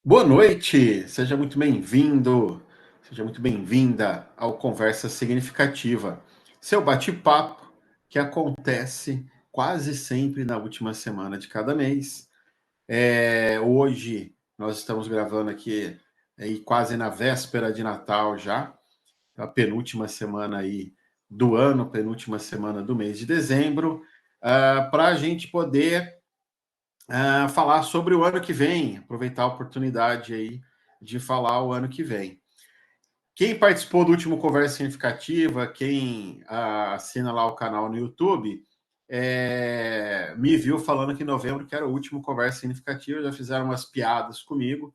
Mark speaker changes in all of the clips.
Speaker 1: Boa noite, seja muito bem-vindo, seja muito bem-vinda ao Conversa Significativa, seu bate-papo que acontece quase sempre na última semana de cada mês. Hoje nós estamos gravando aqui quase na véspera de Natal já, a penúltima semana aí do ano, penúltima semana do mês de dezembro, para a gente poder falar sobre o ano que vem, aproveitar a oportunidade aí de falar o ano que vem. Quem participou do último Conversa Significativa, quem assina lá o canal no YouTube, me viu falando que em novembro que era o último Conversa Significativa, já fizeram umas piadas comigo,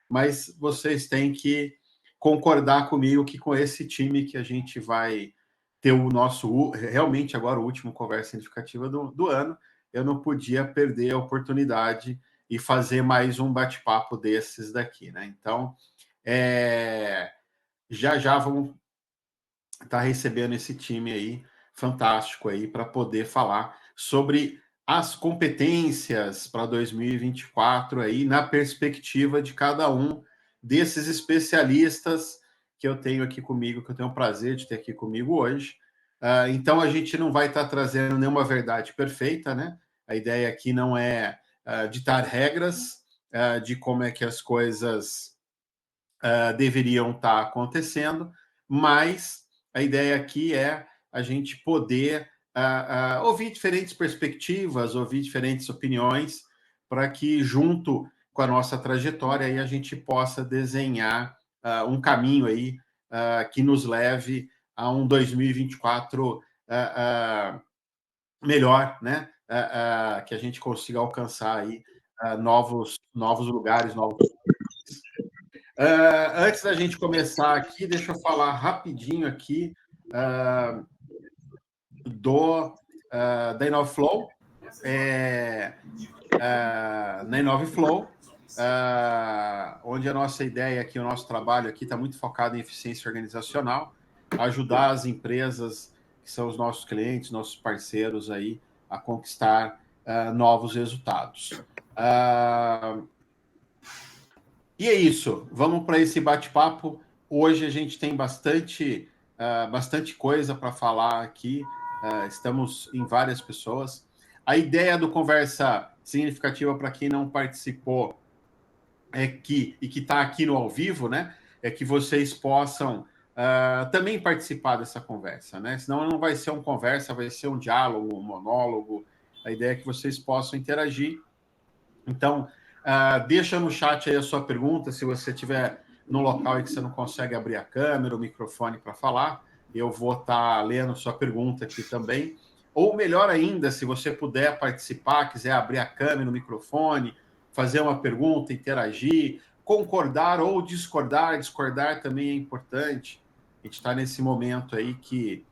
Speaker 1: mas vocês têm que concordar comigo que com esse time que a gente vai ter o nosso, realmente agora o último Conversa Significativa do ano, eu não podia perder a oportunidade e fazer mais um bate-papo desses daqui, né? Então, já vamos estar recebendo esse time aí, fantástico aí, para poder falar sobre as competências para 2024 aí, na perspectiva de cada um desses especialistas que eu tenho aqui comigo, que eu tenho o prazer de ter aqui comigo hoje. Então, a gente não vai estar trazendo nenhuma verdade perfeita, né? A ideia aqui não é ditar regras de como é que as coisas deveriam estar acontecendo, mas a ideia aqui é a gente poder ouvir diferentes perspectivas, ouvir diferentes opiniões, para que, junto com a nossa trajetória, aí a gente possa desenhar um caminho aí que nos leve a um 2024 melhor, né? Que a gente consiga alcançar aí novos lugares, novos. Antes da gente começar aqui, deixa eu falar rapidinho aqui da InoveFlow. Na InoveFlow, onde a nossa ideia aqui, o nosso trabalho aqui está muito focado em eficiência organizacional, ajudar as empresas que são os nossos clientes, nossos parceiros aí, a conquistar novos resultados. E é isso, vamos para esse bate-papo. Hoje a gente tem bastante coisa para falar aqui, estamos em várias pessoas. A ideia do Conversa Significativa, para quem não participou, e que está aqui no ao vivo, né? É que vocês possam também participar dessa conversa, né? Senão não vai ser uma conversa, vai ser um diálogo, um monólogo. A ideia é que vocês possam interagir. Então, deixa no chat aí a sua pergunta, se você estiver no local em que você não consegue abrir a câmera, o microfone para falar, eu vou estar lendo sua pergunta aqui também. Ou melhor ainda, se você puder participar, quiser abrir a câmera, o microfone, fazer uma pergunta, interagir, concordar ou discordar. Discordar também é importante. A gente está nesse momento aí que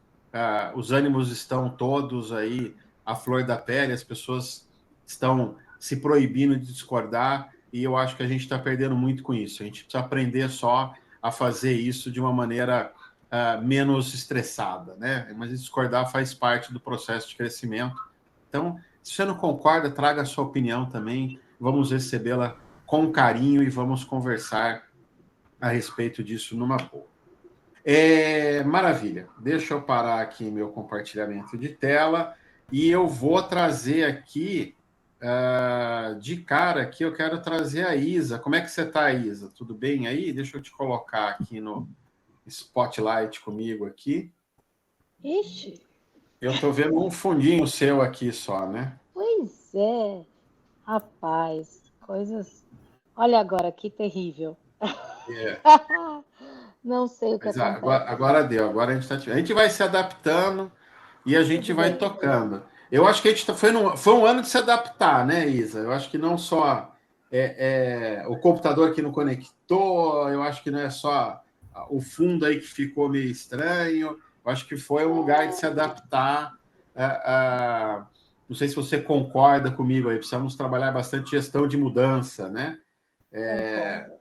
Speaker 1: os ânimos estão todos aí à flor da pele, as pessoas estão se proibindo de discordar, e eu acho que a gente está perdendo muito com isso. A gente precisa aprender só a fazer isso de uma maneira menos estressada, né? Mas discordar faz parte do processo de crescimento. Então, se você não concorda, traga a sua opinião também, vamos recebê-la com carinho e vamos conversar a respeito disso numa boa. Maravilha, deixa eu parar aqui meu compartilhamento de tela e eu vou trazer aqui de cara aqui, eu quero trazer a Isa. Como é que você está, Isa? Tudo bem aí? Deixa eu te colocar aqui no spotlight comigo aqui.
Speaker 2: Ixi.
Speaker 1: Eu estou vendo um fundinho seu aqui só, né?
Speaker 2: Pois é, rapaz, coisas. Olha agora que terrível.
Speaker 1: É.
Speaker 2: Não sei o que
Speaker 1: Mas
Speaker 2: acontece.
Speaker 1: agora deu, agora a gente vai se adaptando e a gente
Speaker 2: Tudo
Speaker 1: vai
Speaker 2: bem.
Speaker 1: tocando. Eu acho que a gente foi um ano de se adaptar, né, Isa? Eu acho que não só o computador que não conectou, eu acho que não é só o fundo aí que ficou meio estranho. Eu acho que foi um lugar de se adaptar. Não sei se você concorda comigo aí, precisamos trabalhar bastante gestão de mudança, né?
Speaker 2: Concordo.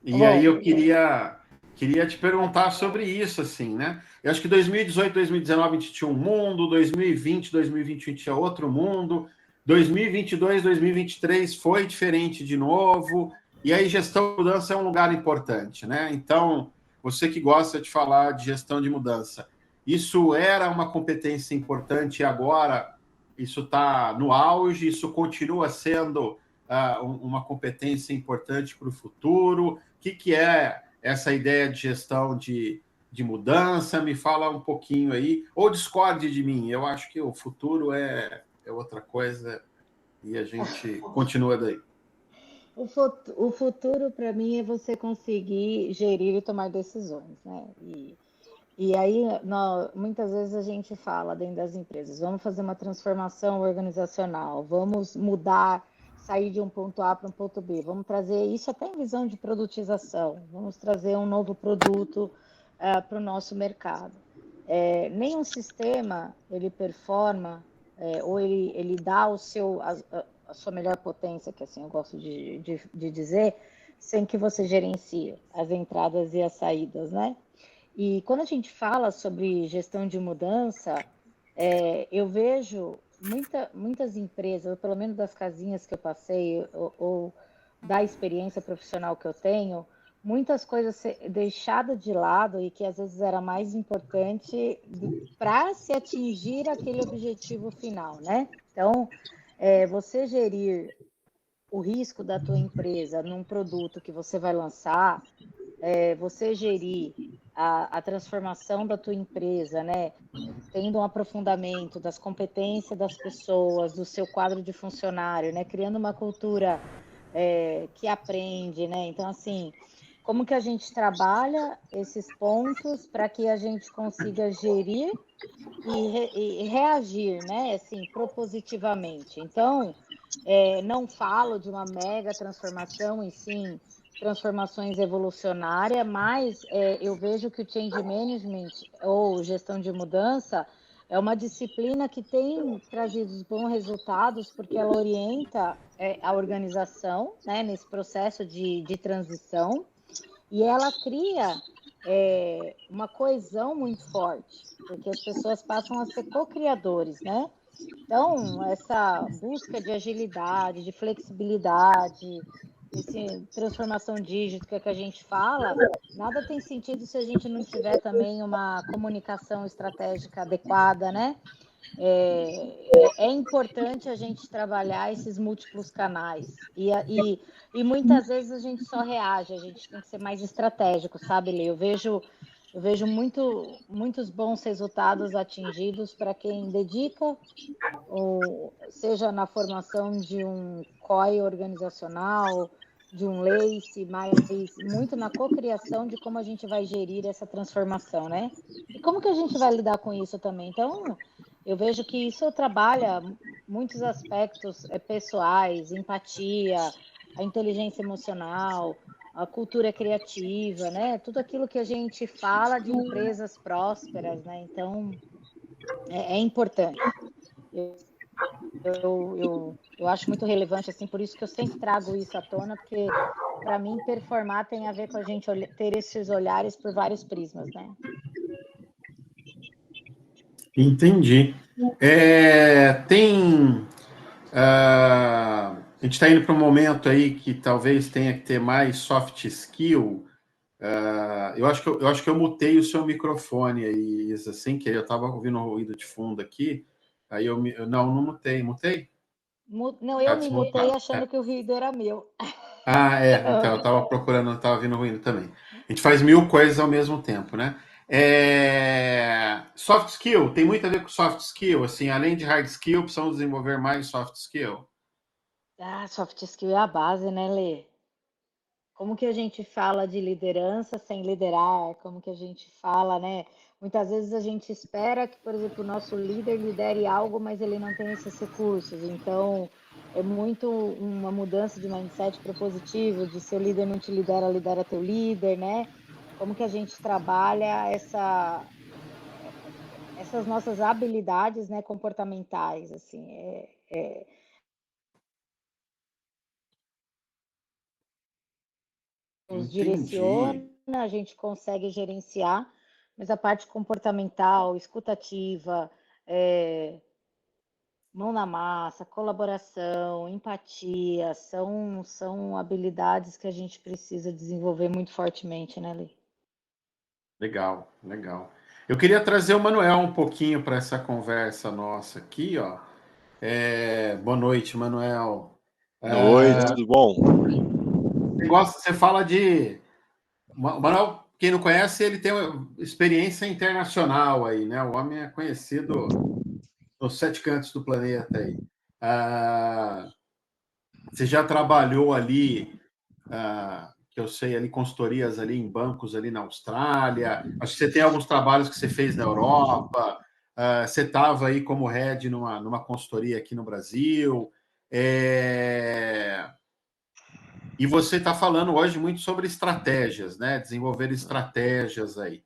Speaker 1: E aí
Speaker 2: Bom,
Speaker 1: eu queria te perguntar sobre isso, assim, né? Eu acho que 2018, 2019 a gente tinha um mundo, 2020, 2021 tinha outro mundo. 2022, 2023 foi diferente de novo, e aí gestão de mudança é um lugar importante, né? Então, você que gosta de falar de gestão de mudança, isso era uma competência importante e agora isso está no auge, isso continua sendo uma competência importante para o futuro. O que é essa ideia de gestão de mudança? Me fala um pouquinho aí, ou discorde de mim. Eu acho que o futuro é outra coisa e a gente continua daí.
Speaker 2: O futuro, para mim, é você conseguir gerir e tomar decisões, né? E aí, muitas vezes a gente fala dentro das empresas, vamos fazer uma transformação organizacional, vamos mudar, sair de um ponto A para um ponto B, vamos trazer isso até em visão de produtização, vamos trazer um novo produto para o nosso mercado. Nenhum sistema, ele performa, ou ele dá a sua melhor potência, que assim eu gosto de dizer, sem que você gerencie as entradas e as saídas, né? E quando a gente fala sobre gestão de mudança, eu vejo muitas empresas, ou pelo menos das casinhas que eu passei, ou da experiência profissional que eu tenho, muitas coisas deixadas de lado e que às vezes era mais importante para se atingir aquele objetivo final, né? Então, você gerir o risco da tua empresa num produto que você vai lançar, você gerir a transformação da tua empresa, né? Tendo um aprofundamento das competências das pessoas, do seu quadro de funcionário, né? Criando uma cultura que aprende, né? Então, assim, como que a gente trabalha esses pontos para que a gente consiga gerir e reagir, né? Assim, propositivamente. Então, não falo de uma mega transformação, e sim transformações evolucionárias, mas eu vejo que o change management ou gestão de mudança é uma disciplina que tem trazido bons resultados porque ela orienta a organização, né, nesse processo de transição, e ela cria uma coesão muito forte, porque as pessoas passam a ser co-criadores, né? Então, essa busca de agilidade, de flexibilidade, essa transformação digital que a gente fala, nada tem sentido se a gente não tiver também uma comunicação estratégica adequada, né? É importante a gente trabalhar esses múltiplos canais. E muitas vezes a gente só reage, a gente tem que ser mais estratégico, sabe, Lê? Eu vejo muitos bons resultados atingidos para quem dedica, ou seja na formação de um COI organizacional, de um LACE, mas muito na cocriação de como a gente vai gerir essa transformação, né? E como que a gente vai lidar com isso também? Então, eu vejo que isso trabalha muitos aspectos pessoais, empatia, a inteligência emocional, a cultura criativa, né? Tudo aquilo que a gente fala de empresas prósperas, né? Então, é importante. Eu acho muito relevante, assim, por isso que eu sempre trago isso à tona, porque para mim performar tem a ver com a gente ter esses olhares por vários prismas, né?
Speaker 1: Entendi. A gente está indo para um momento aí que talvez tenha que ter mais soft skill. Eu acho que eu mutei o seu microfone aí, Isa, sem querer. Eu estava ouvindo um ruído de fundo aqui. Aí não mutei. Mutei?
Speaker 2: Não,
Speaker 1: Tá
Speaker 2: eu me mutei
Speaker 1: desmutado.
Speaker 2: achando que o ruído era meu.
Speaker 1: Então, eu estava procurando, não estava vindo ruído também. A gente faz mil coisas ao mesmo tempo, né? Soft skill, tem muito a ver com soft skill, assim, além de hard skill, precisamos desenvolver mais soft skill.
Speaker 2: Soft skill é a base, né, Lê? Como que a gente fala de liderança sem liderar? Como que a gente fala, né? Muitas vezes a gente espera que, por exemplo, o nosso líder lidere algo, mas ele não tem esses recursos. Então, é muito uma mudança de mindset propositivo, de seu líder não te lidera, lidera teu líder, né? Como que a gente trabalha essas nossas habilidades, né, comportamentais, assim, nos direciona,
Speaker 1: Entendi.
Speaker 2: a gente consegue gerenciar, mas a parte comportamental, escutativa, mão na massa, colaboração, empatia, são habilidades que a gente precisa desenvolver muito fortemente, né, Lê?
Speaker 1: Legal, legal. Eu queria trazer o Manuel um pouquinho para essa conversa nossa aqui, ó. Boa noite, Manuel.
Speaker 3: Oi, tudo bom?
Speaker 1: Você fala de. O Manuel, quem não conhece, ele tem uma experiência internacional aí, né? O homem é conhecido nos 7 cantos do planeta aí. Ah, você já trabalhou ali, que eu sei, ali, consultorias ali em bancos ali na Austrália. Acho que você tem alguns trabalhos que você fez na Europa. Você estava aí como head numa consultoria aqui no Brasil. É, E você está falando hoje muito sobre estratégias, né? Desenvolver estratégias aí.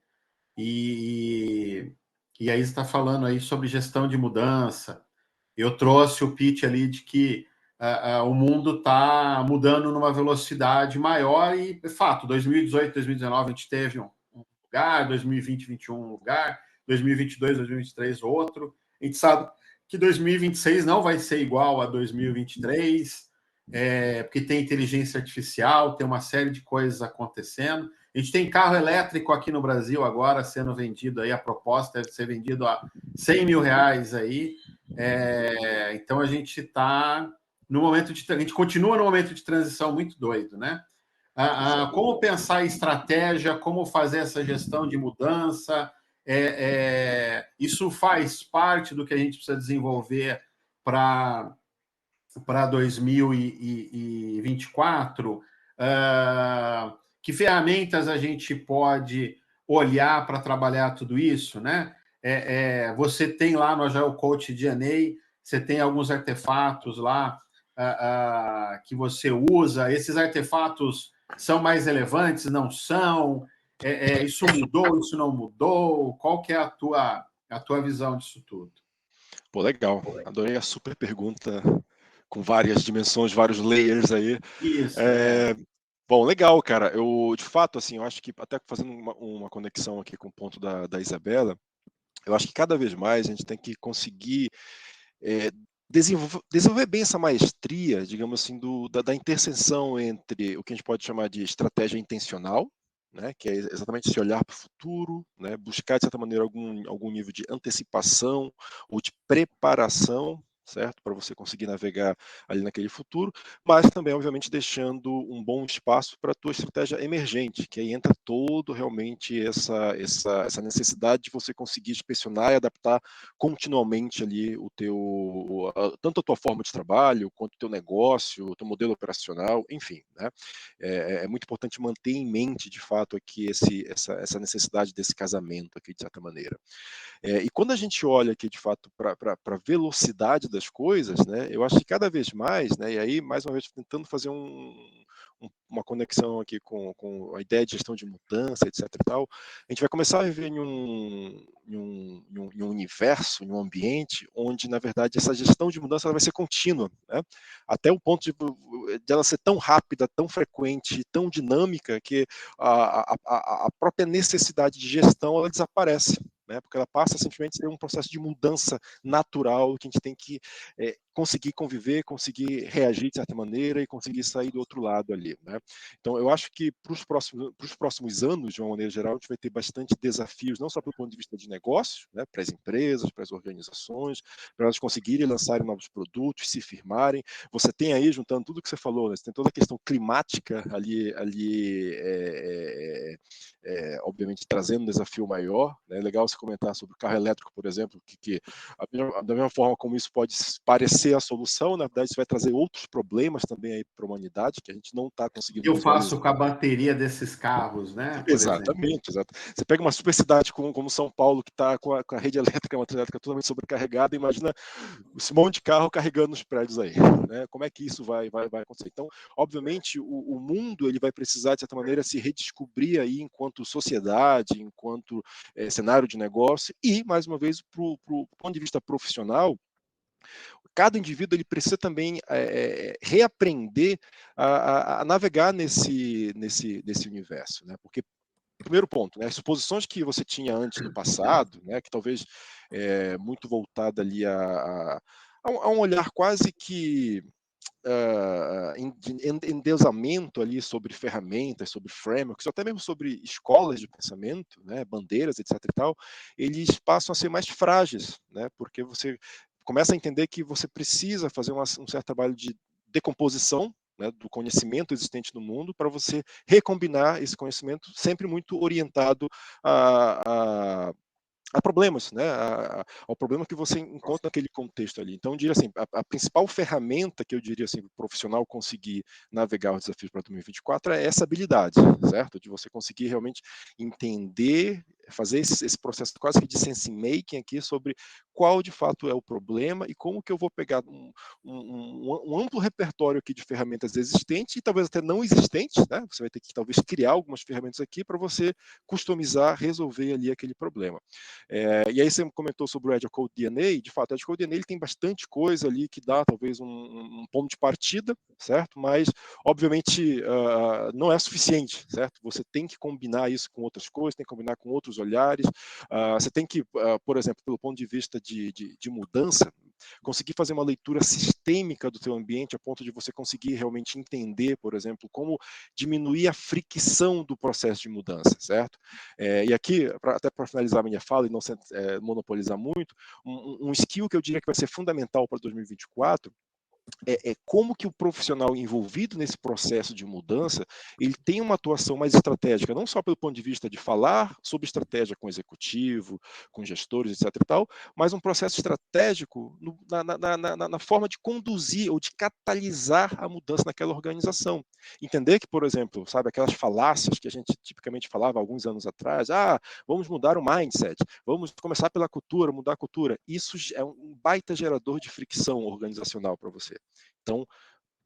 Speaker 1: E, e aí está falando aí sobre gestão de mudança. Eu trouxe o pitch ali de que o mundo está mudando numa velocidade maior e, de fato, 2018, 2019 a gente teve um lugar, 2020, 2021 um lugar, 2022, 2023 outro. A gente sabe que 2026 não vai ser igual a 2023, porque tem inteligência artificial, tem uma série de coisas acontecendo. A gente tem carro elétrico aqui no Brasil agora sendo vendido aí, a proposta deve ser vendido a R$ 100 mil aí. Então a gente está no momento de. A gente continua no momento de transição muito doido, né? Como pensar em estratégia, como fazer essa gestão de mudança, isso faz parte do que a gente precisa desenvolver para 2024. Que ferramentas a gente pode olhar para trabalhar tudo isso, né? Você tem lá no Agile Coach DNA, você tem alguns artefatos lá que você usa. Esses artefatos são mais relevantes? Não são? Isso mudou? Isso não mudou? Qual que é a tua visão disso tudo?
Speaker 3: Pô, legal. Adorei a super pergunta com várias dimensões, vários layers aí.
Speaker 1: Isso,
Speaker 3: Bom, legal, cara. Eu, de fato, assim, eu acho que até fazendo uma conexão aqui com o ponto da Isabela, eu acho que cada vez mais a gente tem que conseguir desenvolver bem essa maestria, digamos assim, da interseção entre o que a gente pode chamar de estratégia intencional, né, que é exatamente se olhar para o futuro, né, buscar, de certa maneira, algum nível de antecipação ou de preparação, certo, para você conseguir navegar ali naquele futuro, mas também, obviamente, deixando um bom espaço para a tua estratégia emergente, que aí entra todo realmente essa necessidade de você conseguir inspecionar e adaptar continuamente ali tanto a tua forma de trabalho, quanto o teu negócio, o teu modelo operacional, enfim, né? É muito importante manter em mente, de fato, aqui essa necessidade desse casamento aqui, de certa maneira. E quando a gente olha aqui, de fato, para a velocidade das coisas, né, eu acho que cada vez mais, né, e aí, mais uma vez, tentando fazer uma conexão aqui com a ideia de gestão de mudança, etc. e tal, a gente vai começar a viver em um universo, em um ambiente onde, na verdade, essa gestão de mudança ela vai ser contínua, né? Até o ponto de ela ser tão rápida, tão frequente, tão dinâmica, que a própria necessidade de gestão ela desaparece. Né, porque ela passa simplesmente a ser um processo de mudança natural que a gente tem que conseguir conviver, conseguir reagir de certa maneira e conseguir sair do outro lado ali. Né? Então, eu acho que para os próximos anos, de uma maneira geral, a gente vai ter bastante desafios, não só do ponto de vista de negócio, né, para as empresas, para as organizações, para elas conseguirem lançarem novos produtos, se firmarem. Você tem aí, juntando tudo que você falou, né, você tem toda a questão climática ali obviamente trazendo um desafio maior. É, né? Legal você comentar sobre o carro elétrico, por exemplo, que da mesma forma como isso pode parecer a solução, na verdade isso vai trazer outros problemas também aí para a humanidade que a gente não está conseguindo
Speaker 1: Eu
Speaker 3: visualizar.
Speaker 1: faço com a bateria desses carros, né? Por exemplo.
Speaker 3: Exatamente, exato. Você pega uma super cidade como São Paulo, que está com a rede elétrica, uma rede elétrica totalmente sobrecarregada, imagina esse monte de carro carregando nos prédios aí, né? Como é que isso vai acontecer? Então, obviamente, o mundo ele vai precisar, de certa maneira, se redescobrir aí enquanto sociedade, enquanto cenário de negócio e, mais uma vez, para o ponto de vista profissional, cada indivíduo ele precisa também reaprender a navegar nesse universo, né? Porque primeiro ponto, né, as suposições que você tinha antes no passado, né, que talvez muito voltada ali há um olhar quase que endeusamento ali sobre ferramentas, sobre frameworks, ou até mesmo sobre escolas de pensamento, né, bandeiras, etc. e tal, eles passam a ser mais frágeis, né, porque você começa a entender que você precisa fazer um certo trabalho de decomposição, né, do conhecimento existente no mundo para você recombinar esse conhecimento sempre muito orientado a problemas, né? Ao problema que você encontra naquele contexto ali. Então, eu diria assim, a principal ferramenta que eu diria assim, para o profissional conseguir navegar os desafios para 2024 é essa habilidade, certo? De você conseguir realmente entender, fazer esse processo quase que de sense making aqui sobre qual de fato é o problema e como que eu vou pegar um amplo repertório aqui de ferramentas existentes e talvez até não existentes, né? Você vai ter que talvez criar algumas ferramentas aqui para você customizar, resolver ali aquele problema. E aí você comentou sobre o Agile Code DNA, de fato, o Agile Code DNA ele tem bastante coisa ali que dá talvez um ponto de partida, certo? Mas, obviamente, não é suficiente, certo? Você tem que combinar isso com outras coisas, tem que combinar com outros olhares, você tem que, por exemplo, pelo ponto de vista de mudança, conseguir fazer uma leitura sistêmica do teu ambiente a ponto de você conseguir realmente entender, por exemplo, como diminuir a fricção do processo de mudança, certo? E aqui, até para finalizar a minha fala e não monopolizar muito, um skill que eu diria que vai ser fundamental para 2024 é como que o profissional envolvido nesse processo de mudança, ele tem uma atuação mais estratégica, não só pelo ponto de vista de falar sobre estratégia com o executivo, com gestores, etc. e tal, mas um processo estratégico na forma de conduzir ou de catalisar a mudança naquela organização. Entender que, por exemplo, sabe, aquelas falácias que a gente tipicamente falava alguns anos atrás, vamos mudar o mindset, vamos começar pela cultura, mudar a cultura, isso é um baita gerador de fricção organizacional para você. Então,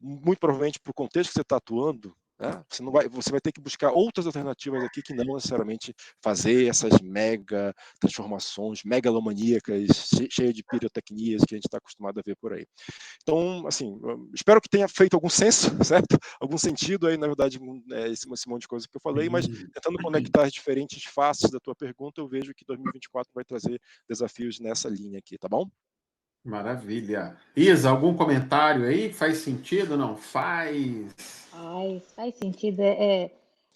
Speaker 3: muito provavelmente, para o contexto que você está atuando, né, você vai ter que buscar outras alternativas aqui que não necessariamente fazer essas mega transformações megalomaníacas, cheias de pirotecnias que a gente está acostumado a ver por aí. Então, assim, espero que tenha feito algum senso, certo? Algum sentido aí, na verdade, esse monte de coisa que eu falei, mas tentando conectar as diferentes faces da tua pergunta, eu vejo que 2024 vai trazer desafios nessa linha aqui, tá bom?
Speaker 1: Maravilha. Isa, algum comentário aí? Faz sentido? Não faz?
Speaker 2: Faz sentido. É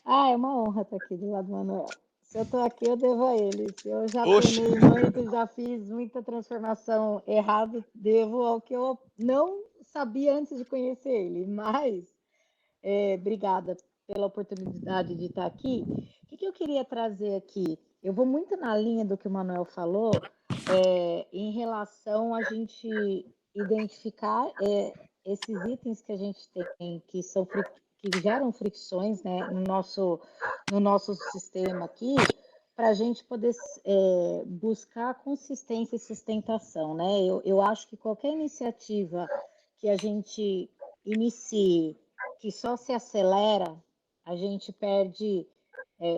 Speaker 2: uma honra estar aqui do lado do Manuel. Se eu estou aqui, eu devo a ele. Se eu já
Speaker 3: Oxe!
Speaker 2: penei muito, já fiz muita transformação errada, devo ao que eu não sabia antes de conhecer ele. Mas, obrigada pela oportunidade de estar aqui. O que eu queria trazer aqui? Eu vou muito na linha do que o Manuel falou, em relação a gente identificar esses itens que a gente tem, que geram fricções, né, no nosso sistema aqui, para a gente poder buscar consistência e sustentação, né? Eu acho que qualquer iniciativa que a gente inicie, que só se acelera, a gente perde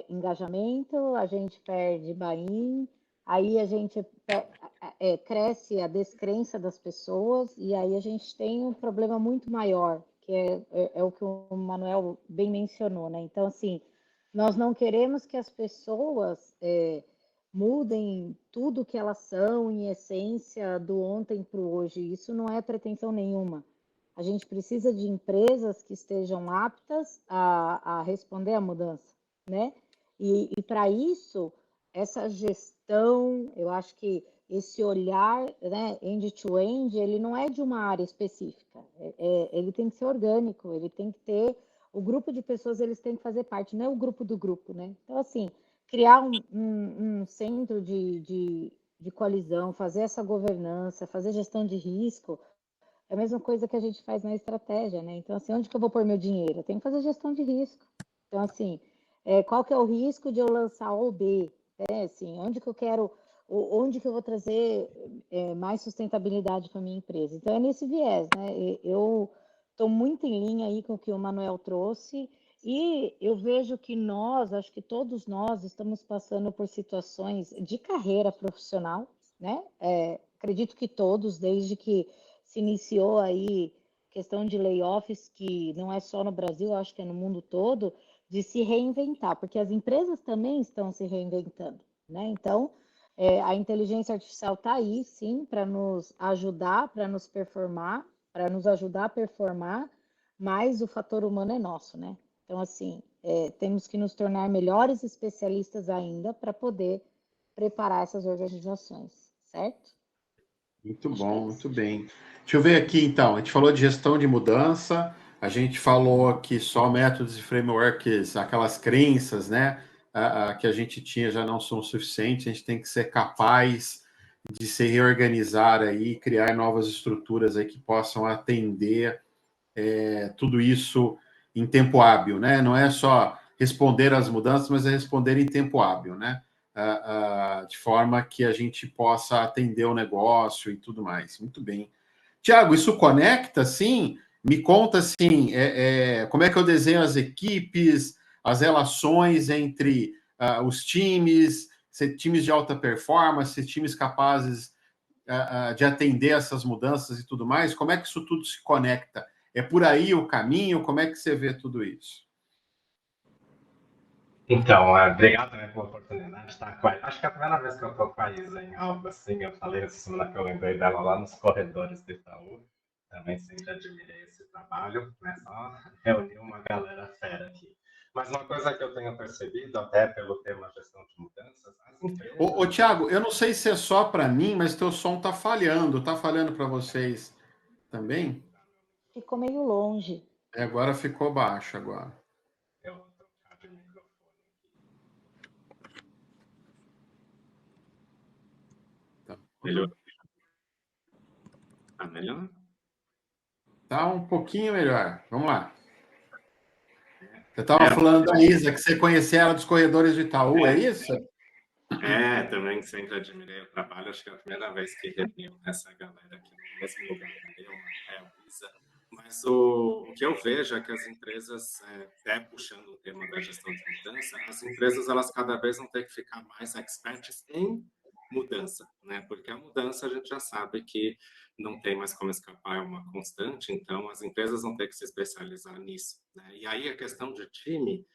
Speaker 2: engajamento, a gente perde buy-in, aí a gente cresce a descrença das pessoas e aí a gente tem um problema muito maior, que é o que o Manuel bem mencionou, né? Então, assim, nós não queremos que as pessoas mudem tudo que elas são, em essência, do ontem para o hoje. Isso não é pretensão nenhuma. A gente precisa de empresas que estejam aptas a responder à mudança, né? E para isso, essa gestão, eu acho que esse olhar, né, end-to-end, ele não é de uma área específica. Ele tem que ser orgânico, ele tem que ter o grupo de pessoas, eles têm que fazer parte, não é o grupo do grupo, né? Então, assim, criar um centro de colisão, fazer essa governança, fazer gestão de risco, é a mesma coisa que a gente faz na estratégia, né? Então, assim, onde que eu vou pôr meu dinheiro? Eu tenho que fazer gestão de risco. Então, assim, qual que é o risco de eu lançar A ou B? Assim, onde que eu vou trazer mais sustentabilidade para minha empresa? Então, é nesse viés, né? Eu estou muito em linha aí com o que o Manuel trouxe e eu vejo que acho que todos nós estamos passando por situações de carreira profissional, né? Acredito que todos, desde que se iniciou aí questão de layoffs, que não é só no Brasil, acho que é no mundo todo, de se reinventar, porque as empresas também estão se reinventando, né? Então, A inteligência artificial está aí, sim, para nos ajudar, para nos performar, para nos ajudar a performar, mas o fator humano é nosso, né? Então, assim, temos que nos tornar melhores especialistas ainda para poder preparar essas organizações, certo?
Speaker 1: Muito
Speaker 2: Acho que é
Speaker 1: bom,
Speaker 2: isso.
Speaker 1: muito bem. Deixa eu ver aqui, então. A gente falou de gestão de mudança, a gente falou que só métodos e frameworks, aquelas crenças, né, que a gente tinha já não são suficientes, a gente tem que ser capaz de se reorganizar aí, criar novas estruturas aí que possam atender tudo isso em tempo hábil, né? Não é só responder às mudanças, mas é responder em tempo hábil, né? De forma que a gente possa atender o negócio e tudo mais. Muito bem. Tiago, isso conecta, sim? Me conta, assim, como é que eu desenho as equipes, as relações entre os times, times de alta performance, times capazes de atender essas mudanças e tudo mais, como é que isso tudo se conecta? É por aí o caminho? Como é que você vê tudo isso?
Speaker 4: Então, obrigado, né, pela oportunidade de estar com a... Acho que é a primeira vez que eu estou com a Isa em algo assim. Eu falei essa semana que eu lembrei dela lá nos corredores do Itaú. Também sempre admirei esse trabalho, né? Só reunir uma galera fera aqui. Mas uma coisa que eu tenho percebido, até pelo tema gestão de mudanças, as
Speaker 1: Ô,
Speaker 4: empresas...
Speaker 1: Tiago, eu não sei se é só para mim, mas teu som está falhando. Está falhando para vocês também?
Speaker 2: Ficou meio longe.
Speaker 1: Agora ficou baixo agora.
Speaker 4: Eu vou trocar de microfone.
Speaker 1: Tá.
Speaker 4: Melhor? Tá melhor?
Speaker 1: Tá um pouquinho melhor. Vamos lá. Você estava falando da Isa, que você conhecia ela dos corredores de Itaú, é isso?
Speaker 4: Também sempre admirei o trabalho. Acho que é a primeira vez que reuniu essa galera aqui no mesmo lugar, eu, a Elisa. Mas o que eu vejo é que as empresas, até puxando o tema da gestão de mudança, as empresas elas cada vez vão ter que ficar mais experts em mudança, né? Porque a mudança a gente já sabe que não tem mais como escapar, é uma constante. Então as empresas vão ter que se especializar nisso, né? E aí a questão de time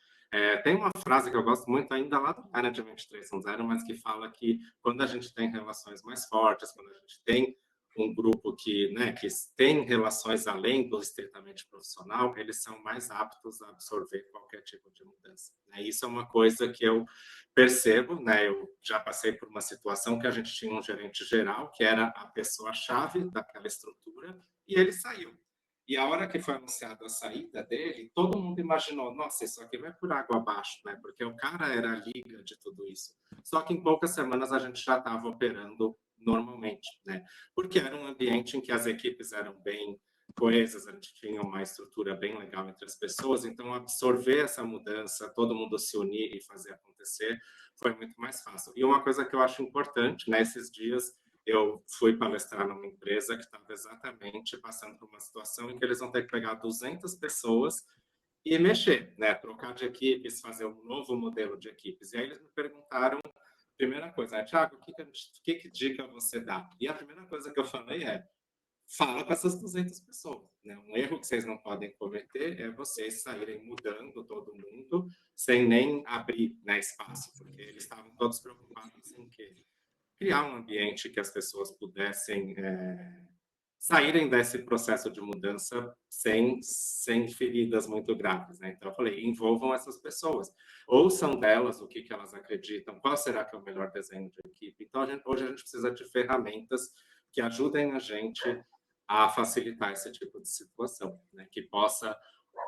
Speaker 4: tem uma frase que eu gosto muito ainda lá do Management 3.0, mas que fala que quando a gente tem relações mais fortes, quando a gente tem um grupo que, né, que tem relações além do estritamente profissional, eles são mais aptos a absorver qualquer tipo de mudança, né? Isso é uma coisa que eu percebo, né? Eu já passei por uma situação que a gente tinha um gerente geral, que era a pessoa-chave daquela estrutura, e ele saiu. E a hora que foi anunciada a saída dele, todo mundo imaginou, nossa, isso aqui vai por água abaixo, né? Porque o cara era a liga de tudo isso. Só que em poucas semanas a gente já estava operando normalmente, né? Porque era um ambiente em que as equipes eram bem coesas, a gente tinha uma estrutura bem legal entre as pessoas, então absorver essa mudança, todo mundo se unir e fazer acontecer, foi muito mais fácil. E uma coisa que eu acho importante, nesses dias eu fui palestrar numa empresa que estava exatamente passando por uma situação em que eles vão ter que pegar 200 pessoas e mexer, né? Trocar de equipes, fazer um novo modelo de equipes. E aí eles me perguntaram, primeira coisa, Thiago, que dica você dá? E a primeira coisa que eu falei fala com essas 200 pessoas, né? Um erro que vocês não podem cometer é vocês saírem mudando todo mundo sem nem abrir, né, espaço, porque eles estavam todos preocupados em que criar um ambiente que as pessoas pudessem saírem desse processo de mudança sem feridas muito graves, né? Então eu falei, envolvam essas pessoas, ouçam delas o que elas acreditam, qual será que é o melhor desenho de equipe. Então hoje a gente precisa de ferramentas que ajudem a gente a facilitar esse tipo de situação, né? Que possa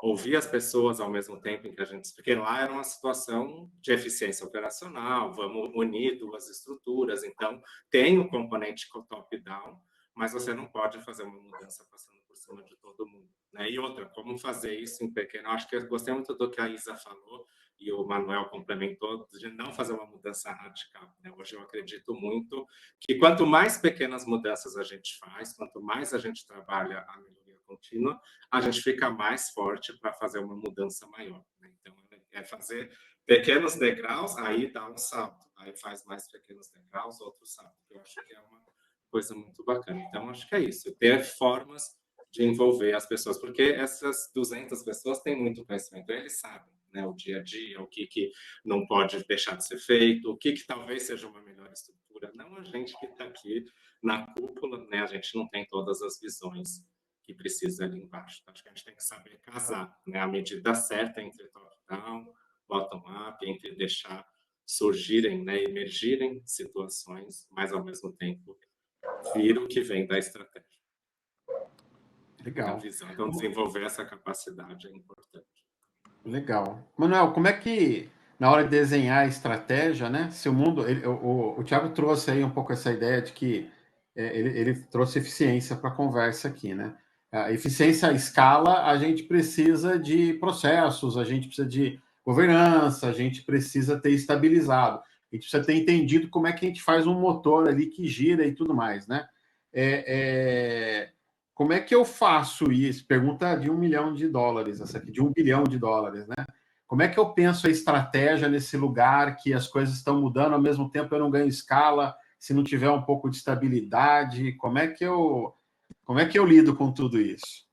Speaker 4: ouvir as pessoas ao mesmo tempo em que a gente... Porque lá era uma situação de eficiência operacional, vamos unir duas estruturas, então tem o componente top-down, mas você não pode fazer uma mudança passando por cima de todo mundo, né? E outra, como fazer isso em pequeno... Acho que eu gostei muito do que a Isa falou, e o Manuel complementou, de não fazer uma mudança radical, né? Hoje eu acredito muito que quanto mais pequenas mudanças a gente faz, quanto mais a gente trabalha a melhoria contínua, a gente fica mais forte para fazer uma mudança maior, né? Então, é fazer pequenos degraus, aí dá um salto, aí faz mais pequenos degraus, outro salto. Eu acho que é uma coisa muito bacana. Então, acho que é isso, ter formas de envolver as pessoas, porque essas 200 pessoas têm muito conhecimento, eles sabem, né, o dia a dia, o que não pode deixar de ser feito, o que talvez seja uma melhor estrutura. Não a gente que está aqui na cúpula, né, a gente não tem todas as visões que precisa ali embaixo. Então, acho que a gente tem que saber casar, né, a medida certa entre top-down, bottom-up, entre deixar surgirem, né, emergirem situações, mas ao mesmo tempo vir o que vem da estratégia. Da
Speaker 1: Legal.
Speaker 4: visão. Então, desenvolver essa capacidade é importante.
Speaker 1: Legal. Manuel, como é que, na hora de desenhar a estratégia, né? Se o mundo. O Thiago trouxe aí um pouco essa ideia de que ele trouxe eficiência para a conversa aqui, né? A eficiência à escala, a gente precisa de processos, a gente precisa de governança, a gente precisa ter estabilizado, a gente precisa ter entendido como é que a gente faz um motor ali que gira e tudo mais, né? Como é que eu faço isso? Pergunta de $1 milhão, essa aqui, de $1 bilhão, né? Como é que eu penso a estratégia nesse lugar que as coisas estão mudando, ao mesmo tempo eu não ganho escala, se não tiver um pouco de estabilidade? Como é que eu lido com tudo isso?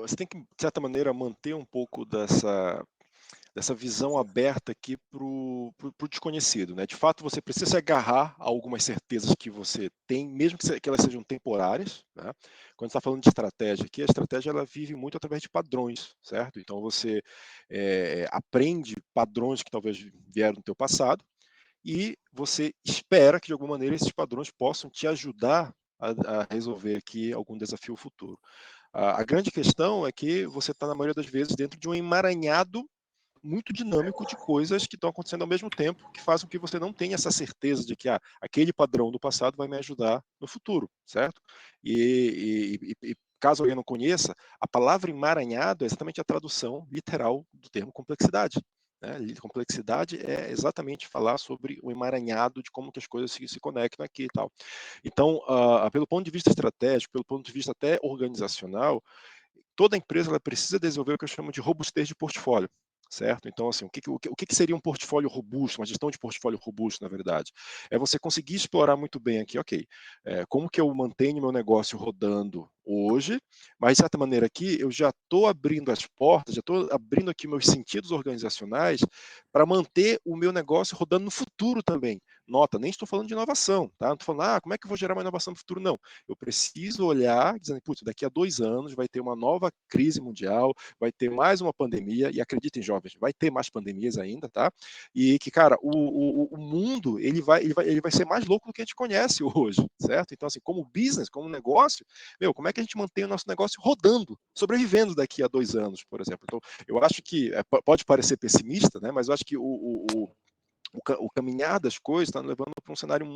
Speaker 3: Você tem que, de certa maneira, manter um pouco dessa visão aberta aqui para o desconhecido, né? De fato, você precisa se agarrar a algumas certezas que você tem, mesmo que elas sejam temporárias, né? Quando está falando de estratégia aqui, a estratégia ela vive muito através de padrões, certo? Então você aprende padrões que talvez vieram do teu passado e você espera que de alguma maneira esses padrões possam te ajudar a resolver aqui algum desafio futuro. A grande questão é que você está, na maioria das vezes, dentro de um emaranhado muito dinâmico de coisas que estão acontecendo ao mesmo tempo, que fazem com que você não tenha essa certeza de que aquele padrão do passado vai me ajudar no futuro, certo? E caso alguém não conheça, a palavra emaranhado é exatamente a tradução literal do termo complexidade. Né? Complexidade é exatamente falar sobre o emaranhado de como que as coisas se conectam aqui e tal. Então, pelo ponto de vista estratégico, pelo ponto de vista até organizacional, toda empresa ela precisa desenvolver o que eu chamo de robustez de portfólio, certo? Então, assim, o que seria um portfólio robusto, uma gestão de portfólio robusto, na verdade? É você conseguir explorar muito bem aqui, ok, como que eu mantenho meu negócio rodando hoje, mas de certa maneira aqui eu já estou abrindo as portas, já estou abrindo aqui meus sentidos organizacionais para manter o meu negócio rodando no futuro também. Nota, nem estou falando de inovação, tá? Não estou falando, como é que eu vou gerar uma inovação no futuro? Não. Eu preciso olhar, dizendo, putz, daqui a 2 anos vai ter uma nova crise mundial, vai ter mais uma pandemia, e acreditem, jovens, vai ter mais pandemias ainda, tá? E que, cara, o mundo, ele vai ser mais louco do que a gente conhece hoje, certo? Então, assim, como business, como negócio, como é que a gente mantém o nosso negócio rodando, sobrevivendo daqui a 2 anos, por exemplo? Então, eu acho que, pode parecer pessimista, né? Mas eu acho que o caminhar das coisas está levando para um cenário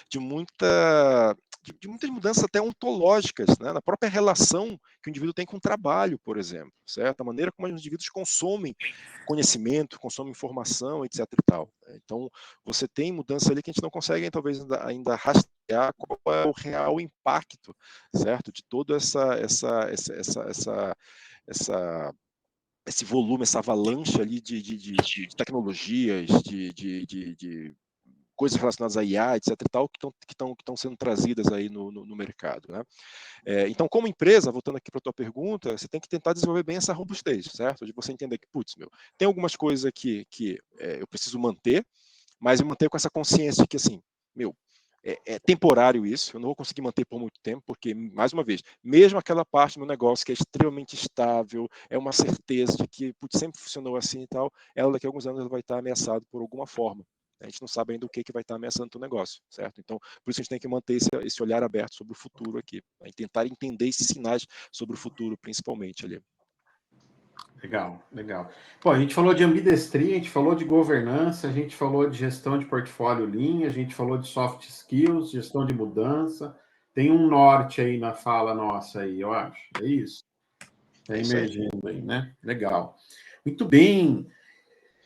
Speaker 3: de muitas mudanças até ontológicas, né? Na própria relação que o indivíduo tem com o trabalho, por exemplo, certo? A maneira como os indivíduos consomem conhecimento, consomem informação, etc. e tal. Então, você tem mudança ali que a gente não consegue, talvez, ainda rastrear qual é o real impacto, certo? De toda esse volume, essa avalanche ali de tecnologias, de coisas relacionadas a IA, etc. e tal, que estão sendo trazidas aí no mercado, né? Então, como empresa, voltando aqui para a tua pergunta, você tem que tentar desenvolver bem essa robustez, certo? De você entender que, putz, tem algumas coisas aqui que eu preciso manter, mas eu manter com essa consciência de que, assim, é temporário isso, eu não vou conseguir manter por muito tempo, porque, mais uma vez, mesmo aquela parte do meu negócio que é extremamente estável, é uma certeza de que putz, sempre funcionou assim e tal, ela daqui a alguns anos ela vai estar ameaçada por alguma forma. A gente não sabe ainda o que vai estar ameaçando o negócio, certo? Então, por isso a gente tem que manter esse olhar aberto sobre o futuro aqui, né? E tentar entender esses sinais sobre o futuro, principalmente ali.
Speaker 1: Legal, legal. Bom, a gente falou de ambidestria, a gente falou de governança, a gente falou de gestão de portfólio Lean, a gente falou de soft skills, gestão de mudança. Tem um norte aí na fala nossa aí, eu acho. É isso? Está emergindo aí, né? Legal. Muito bem.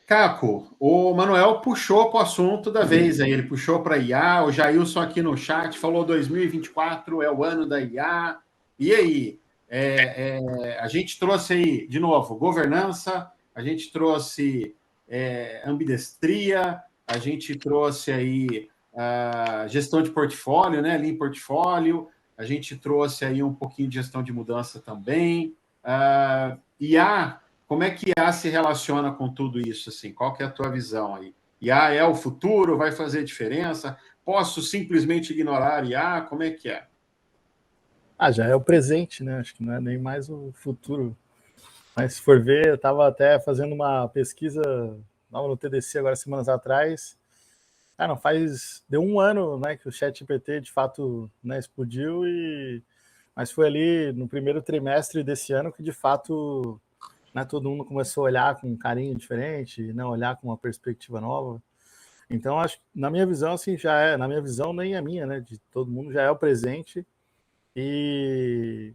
Speaker 1: Caco, o Manuel puxou para o assunto da vez aí, ele puxou para IA, o Jailson aqui no chat falou 2024 é o ano da IA. E aí? A gente trouxe aí, de novo, governança, a gente trouxe ambidestria, a gente trouxe aí gestão de portfólio, né? Lean portfólio, a gente trouxe aí um pouquinho de gestão de mudança também. IA como é que IA se relaciona com tudo isso? Assim? Qual que é a tua visão aí? IA é o futuro? Vai fazer diferença? Posso simplesmente ignorar IA? Como é que é?
Speaker 5: Já é o presente, né? Acho que não é nem mais o futuro. Mas se for ver, eu estava até fazendo uma pesquisa no TDC agora semanas atrás. Não faz... Deu 1 ano, né, que o ChatGPT de fato, né, explodiu, mas foi ali no primeiro trimestre desse ano que de fato, né, todo mundo começou a olhar com um carinho diferente, né, olhar com uma perspectiva nova. Então, acho que na minha visão, assim, já é, na minha visão, nem a minha, né, de todo mundo, já é o presente. E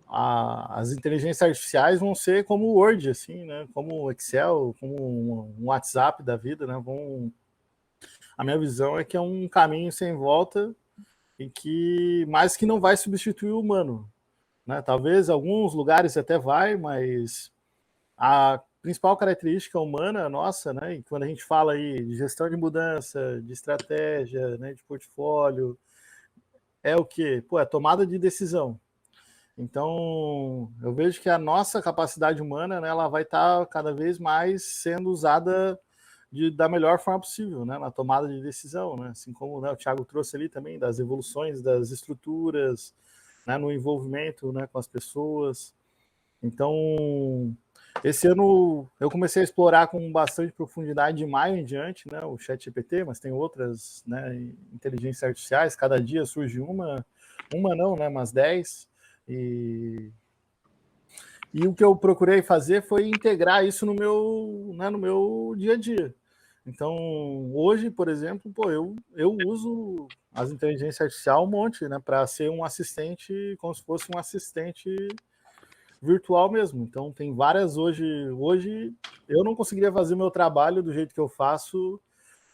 Speaker 5: as inteligências artificiais vão ser como o Word, assim, né, como o Excel, como um WhatsApp da vida, né, a minha visão é que é um caminho sem volta mas que não vai substituir o humano, né? Talvez alguns lugares até vai, mas a principal característica humana nossa, né? E quando a gente fala aí de gestão de mudança, de estratégia, né? De portfólio, é o quê? É tomada de decisão. Então, eu vejo que a nossa capacidade humana, né, ela vai estar cada vez mais sendo usada da melhor forma possível, né, na tomada de decisão, né, assim como, né, o Thiago trouxe ali também das evoluções das estruturas, né, no envolvimento, né, com as pessoas. Então, esse ano eu comecei a explorar com bastante profundidade de maio em diante, né, o ChatGPT, mas tem outras, né, inteligências artificiais, cada dia surge uma não, né, mas 10, e o que eu procurei fazer foi integrar isso no meu dia a dia. Então, hoje, por exemplo, eu uso as inteligências artificiais um monte, né, para ser um assistente, como se fosse um assistente virtual mesmo. Então, tem várias hoje eu não conseguiria fazer o meu trabalho do jeito que eu faço,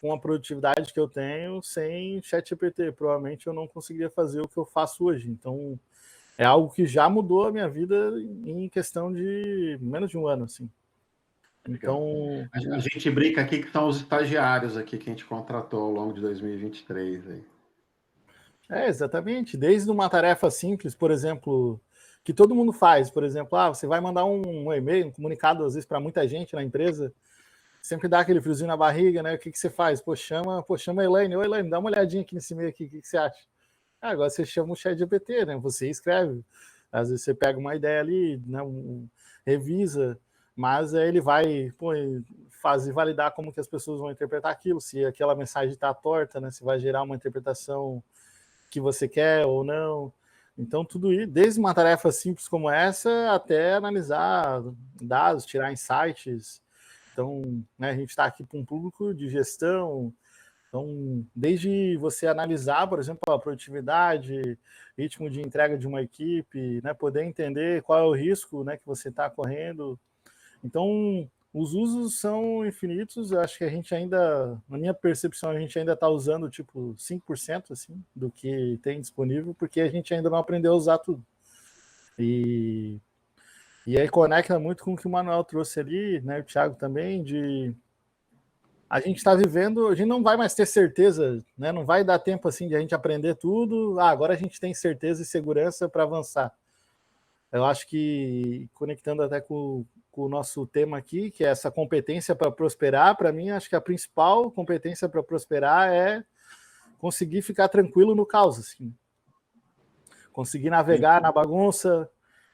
Speaker 5: com a produtividade que eu tenho, sem ChatGPT. Provavelmente eu não conseguiria fazer o que eu faço hoje. Então, é algo que já mudou a minha vida em questão de menos de 1 ano, assim. Então,
Speaker 1: a gente brinca aqui que são os estagiários aqui que a gente contratou ao longo de 2023. Aí.
Speaker 5: Exatamente. Desde uma tarefa simples, por exemplo, que todo mundo faz, por exemplo, você vai mandar um e-mail, um comunicado, às vezes, para muita gente na empresa, sempre dá aquele friozinho na barriga, né? O que você faz? Chama a Elaine. Ô, Elaine, dá uma olhadinha aqui nesse e-mail aqui, o que você acha? Agora você chama o ChatGPT, né? Você escreve. Às vezes você pega uma ideia ali, né? Revisa, mas ele vai validar como que as pessoas vão interpretar aquilo, se aquela mensagem está torta, né? Se vai gerar uma interpretação que você quer ou não. Então, tudo isso, desde uma tarefa simples como essa, até analisar dados, tirar insights. Então, né, a gente está aqui para um público de gestão. Então, desde você analisar, por exemplo, a produtividade, ritmo de entrega de uma equipe, né, poder entender qual é o risco, né, que você está correndo. Então, os usos são infinitos. Eu acho que a gente ainda, na minha percepção, a gente ainda está usando tipo 5% assim, do que tem disponível, porque a gente ainda não aprendeu a usar tudo. E aí conecta muito com o que o Manuel trouxe ali, né, o Thiago também, a gente está vivendo, a gente não vai mais ter certeza, né? Não vai dar tempo assim de a gente aprender tudo. Agora a gente tem certeza e segurança para avançar. Eu acho que, conectando até com o nosso tema aqui, que é essa competência para prosperar, para mim, acho que a principal competência para prosperar é conseguir ficar tranquilo no caos, assim. Conseguir navegar na bagunça,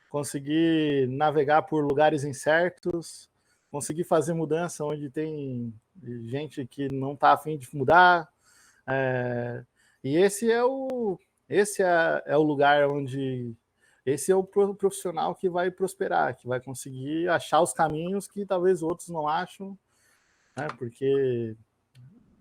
Speaker 5: conseguir navegar por lugares incertos, conseguir fazer mudança onde tem gente que não está a fim de mudar. E esse é o lugar onde... Esse é o profissional que vai prosperar, que vai conseguir achar os caminhos que talvez outros não acham, né? Porque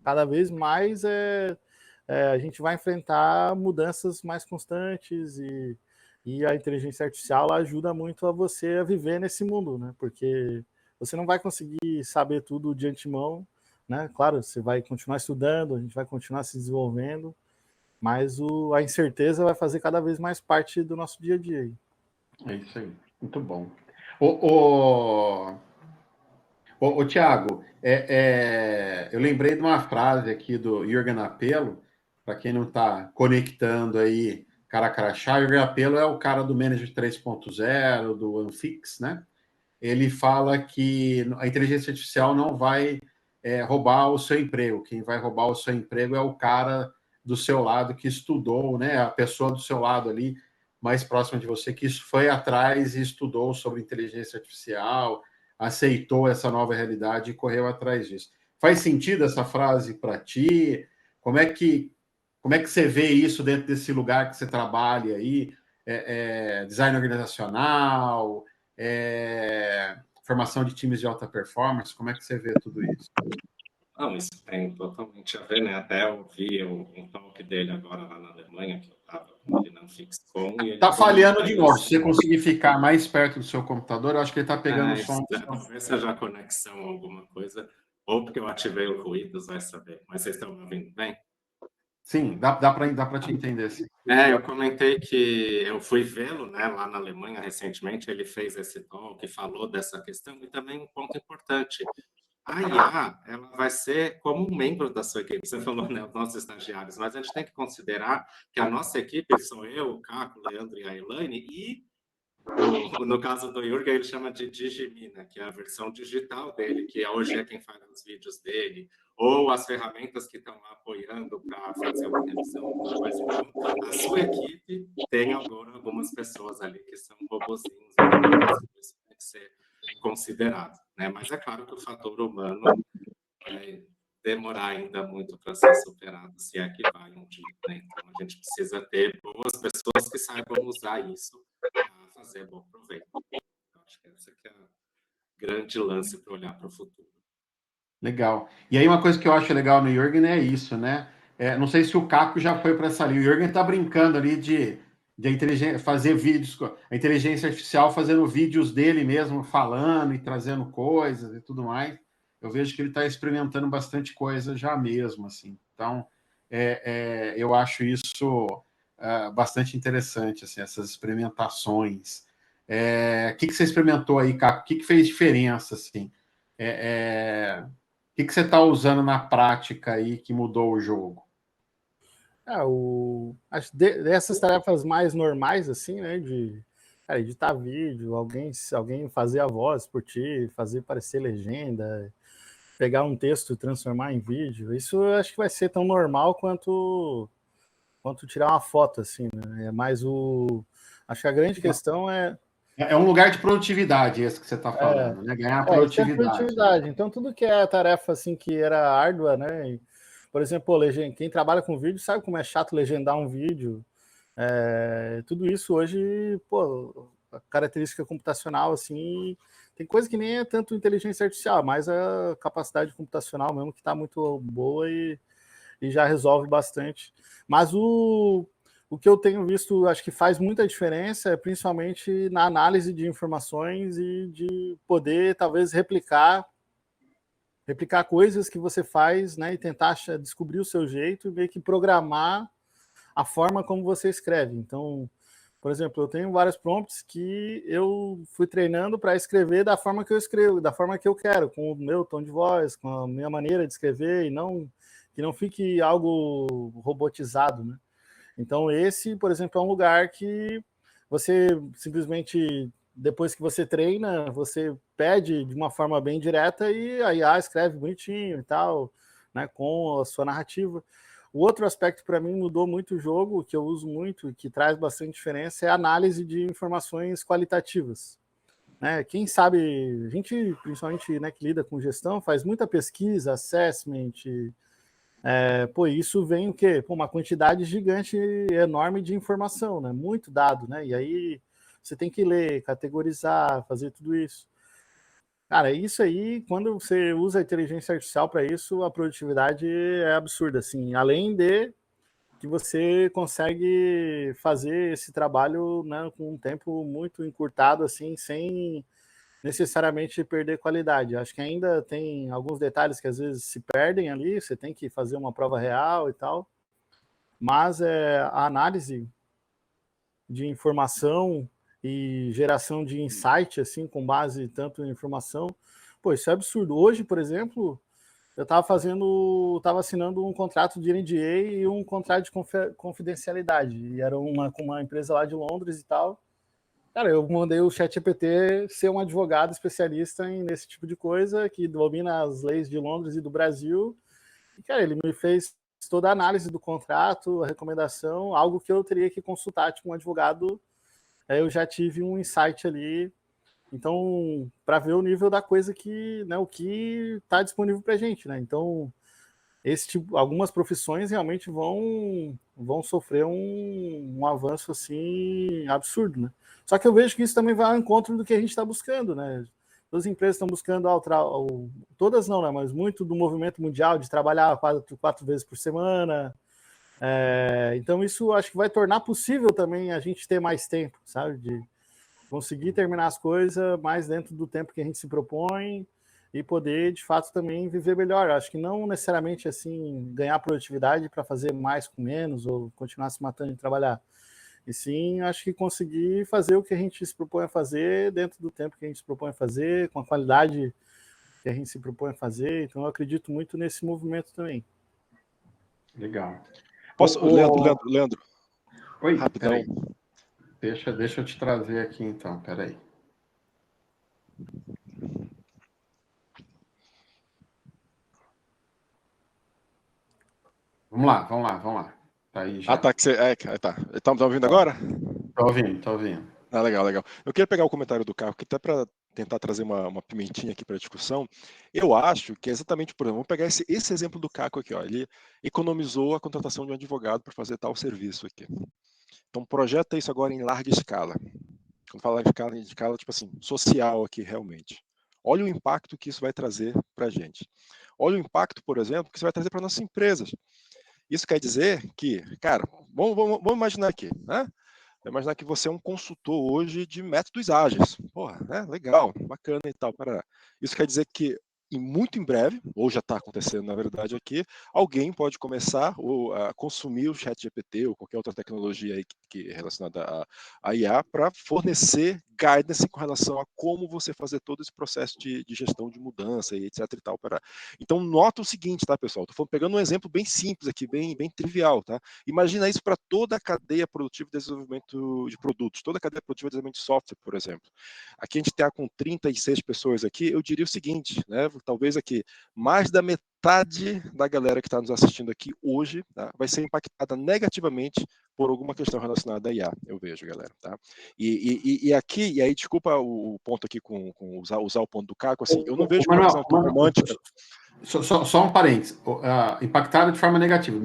Speaker 5: cada vez mais a gente vai enfrentar mudanças mais constantes e a inteligência artificial ajuda muito a você a viver nesse mundo, né? Porque você não vai conseguir saber tudo de antemão, né? Claro, você vai continuar estudando, a gente vai continuar se desenvolvendo, mas a incerteza vai fazer cada vez mais parte do nosso dia a dia.
Speaker 1: É isso aí, muito bom. Ô Thiago, eu lembrei de uma frase aqui do Jürgen Apelo, para quem não está conectando aí, cara crachá, Jürgen Apelo é o cara do Manager 3.0, do Anfix, né? ele fala que a inteligência artificial não vai roubar o seu emprego. Quem vai roubar o seu emprego é o cara do seu lado que estudou, né? A pessoa do seu lado ali, mais próxima de você, que foi atrás e estudou sobre inteligência artificial, aceitou essa nova realidade e correu atrás disso. Faz sentido essa frase para ti? Como é que você vê isso dentro desse lugar que você trabalha aí? Design organizacional, formação de times de alta performance, como é que você vê tudo isso?
Speaker 4: Não, isso tem totalmente a ver, né? Até eu vi um talk dele agora lá na Alemanha, que eu estava com ele na Fixcom.
Speaker 1: Está falhando de novo. Se você conseguir ficar mais perto do seu computador, eu acho que ele está pegando o som.
Speaker 4: Talvez seja a conexão ou alguma coisa, ou porque eu ativei o ruídos, vai saber. Mas vocês estão me ouvindo bem?
Speaker 1: Sim, dá para te entender. Sim.
Speaker 4: Eu comentei que eu fui vê-lo, né, lá na Alemanha recentemente, ele fez esse talk, falou dessa questão, e também um ponto importante, a IA, ela vai ser como um membro da sua equipe, você falou, né, os nossos estagiários, mas a gente tem que considerar que a nossa equipe sou eu, o Caco, o Leandro e a Elaine, e no caso do Jürgen, ele chama de Digimina, que é a versão digital dele, que hoje é quem faz os vídeos dele, ou as ferramentas que estão lá apoiando para fazer uma revisão, alguma coisa. Então, a sua equipe tem agora algumas pessoas ali que são robozinhos, isso tem que ser considerado, né? Mas é claro que o fator humano vai demorar ainda muito para ser superado, se é que vai um dia, né? Então, a gente precisa ter boas pessoas que saibam usar isso para fazer bom proveito. Eu acho que essa que é a grande lance para olhar para o futuro.
Speaker 1: Legal. E aí uma coisa que eu acho legal no Jürgen é isso, né? Não sei se o Caco já foi para essa linha. O Jürgen está brincando ali de inteligência, fazer vídeos, a inteligência artificial fazendo vídeos dele mesmo, falando e trazendo coisas e tudo mais. Eu vejo que ele está experimentando bastante coisa já mesmo, assim. Então, eu acho isso bastante interessante, assim, essas experimentações. O que você experimentou aí, Caco? O que fez diferença, assim? O que você está usando na prática aí que mudou o jogo?
Speaker 5: Acho dessas tarefas mais normais, assim, né? De editar vídeo, alguém fazer a voz por ti, fazer parecer legenda, pegar um texto e transformar em vídeo. Isso eu acho que vai ser tão normal quanto tirar uma foto, assim, né? É mais acho que a grande questão é
Speaker 1: um lugar de produtividade esse que você está falando, né? Ganhar produtividade.
Speaker 5: Então, tudo que é tarefa assim que era árdua, né? Por exemplo, quem trabalha com vídeo sabe como é chato legendar um vídeo. Tudo isso hoje, a característica computacional, assim, tem coisa que nem é tanto inteligência artificial, mas a capacidade computacional mesmo que está muito boa e já resolve bastante. Mas o que eu tenho visto, acho que faz muita diferença, é principalmente na análise de informações e de poder, talvez, replicar coisas que você faz, né, e tentar descobrir o seu jeito e meio que programar a forma como você escreve. Então, por exemplo, eu tenho vários prompts que eu fui treinando para escrever da forma que eu escrevo, da forma que eu quero, com o meu tom de voz, com a minha maneira de escrever, e que não fique algo robotizado, né? Então, esse, por exemplo, é um lugar que você simplesmente, depois que você treina, você pede de uma forma bem direta e a IA escreve bonitinho e tal, né, com a sua narrativa. O outro aspecto para mim mudou muito o jogo, que eu uso muito e que traz bastante diferença, é a análise de informações qualitativas. Né? Quem sabe, a gente, principalmente, né, que lida com gestão, faz muita pesquisa, assessment, isso vem o quê? Uma quantidade gigante, enorme de informação, né? Muito dado, né? E aí você tem que ler, categorizar, fazer tudo isso. Cara, isso aí, quando você usa a inteligência artificial para isso, a produtividade é absurda, assim. Além de que você consegue fazer esse trabalho, né, com um tempo muito encurtado, assim, sem necessariamente perder qualidade. Acho que ainda tem alguns detalhes que às vezes se perdem ali, você tem que fazer uma prova real e tal, mas a análise de informação e geração de insight, assim, com base tanto em informação, isso é absurdo. Hoje, por exemplo, eu estava assinando um contrato de NDA e um contrato de confidencialidade, e era com uma empresa lá de Londres e tal. Cara, eu mandei o ChatGPT ser um advogado especialista nesse tipo de coisa, que domina as leis de Londres e do Brasil. E, cara, ele me fez toda a análise do contrato, a recomendação, algo que eu teria que consultar com um advogado. Aí eu já tive um insight ali. Então, para ver o nível da coisa que, né, o que está disponível para a gente, né? Então, esse tipo, algumas profissões realmente vão sofrer um avanço assim absurdo, né? Só que eu vejo que isso também vai ao encontro do que a gente está buscando, né? Todas as empresas estão buscando todas não, né? Mas muito do movimento mundial de trabalhar quatro vezes por semana. Então isso acho que vai tornar possível também a gente ter mais tempo, sabe? De conseguir terminar as coisas mais dentro do tempo que a gente se propõe e poder, de fato, também viver melhor. Acho que não necessariamente assim ganhar produtividade para fazer mais com menos ou continuar se matando de trabalhar. E sim, acho que conseguir fazer o que a gente se propõe a fazer dentro do tempo que a gente se propõe a fazer, com a qualidade que a gente se propõe a fazer. Então, eu acredito muito nesse movimento também.
Speaker 1: Legal.
Speaker 3: Posso, Leandro?
Speaker 1: Oi,
Speaker 3: rapidão.
Speaker 1: peraí. Deixa eu te trazer aqui, então. Peraí. Vamos lá. Tá aí já.
Speaker 3: Tá. Tá ouvindo agora?
Speaker 1: Tô ouvindo.
Speaker 3: Legal. Eu queria pegar o comentário do Caco, que até para tentar trazer uma pimentinha aqui para a discussão. Eu acho que é exatamente, por exemplo, vamos pegar esse exemplo do Caco aqui, ó. Ele economizou a contratação de um advogado para fazer tal serviço aqui. Então, projeta isso agora em larga escala. Quando fala em escala, tipo assim, social aqui, realmente. Olha o impacto que isso vai trazer para a gente. Olha o impacto, por exemplo, que isso vai trazer para nossas empresas. Isso quer dizer que, cara, vamos imaginar aqui, né? Vamos imaginar que você é um consultor hoje de métodos ágeis. Porra, né? Legal, bacana e tal. Isso quer dizer que muito em breve, ou já está acontecendo na verdade aqui, alguém pode começar a consumir o ChatGPT ou qualquer outra tecnologia aí que é relacionada à IA para fornecer guidance com relação a como você fazer todo esse processo de gestão de mudança e etc e tal. Então nota o seguinte, tá, pessoal? Estou pegando um exemplo bem simples aqui, bem trivial, tá? Imagina isso para toda a cadeia produtiva de desenvolvimento de produtos, toda a cadeia produtiva de desenvolvimento de software, por exemplo. Aqui a gente está com 36 pessoas aqui, eu diria o seguinte, né? Talvez aqui mais da metade da galera que está nos assistindo aqui hoje, tá, vai ser impactada negativamente por alguma questão relacionada a IA, eu vejo, galera, tá? E aqui, e aí desculpa o ponto aqui com usar o ponto do Caco, assim, eu não vejo uma visão tão romântica.
Speaker 1: Só um parênteses, impactado de forma negativa,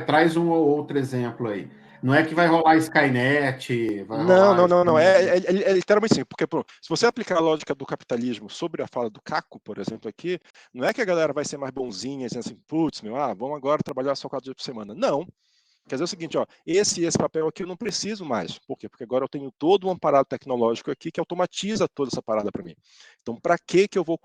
Speaker 1: traz um ou outro exemplo aí. Não é que vai rolar Skynet, vai rolar...
Speaker 3: Não. É literalmente assim, porque se você aplicar a lógica do capitalismo sobre a fala do Caco, por exemplo, aqui, não é que a galera vai ser mais bonzinha, dizendo assim, putz, vamos agora trabalhar só 4 dias por semana. Não. Quer dizer o seguinte, ó, esse papel aqui eu não preciso mais. Por quê? Porque agora eu tenho todo um aparato tecnológico aqui que automatiza toda essa parada para mim. Então, para que eu vou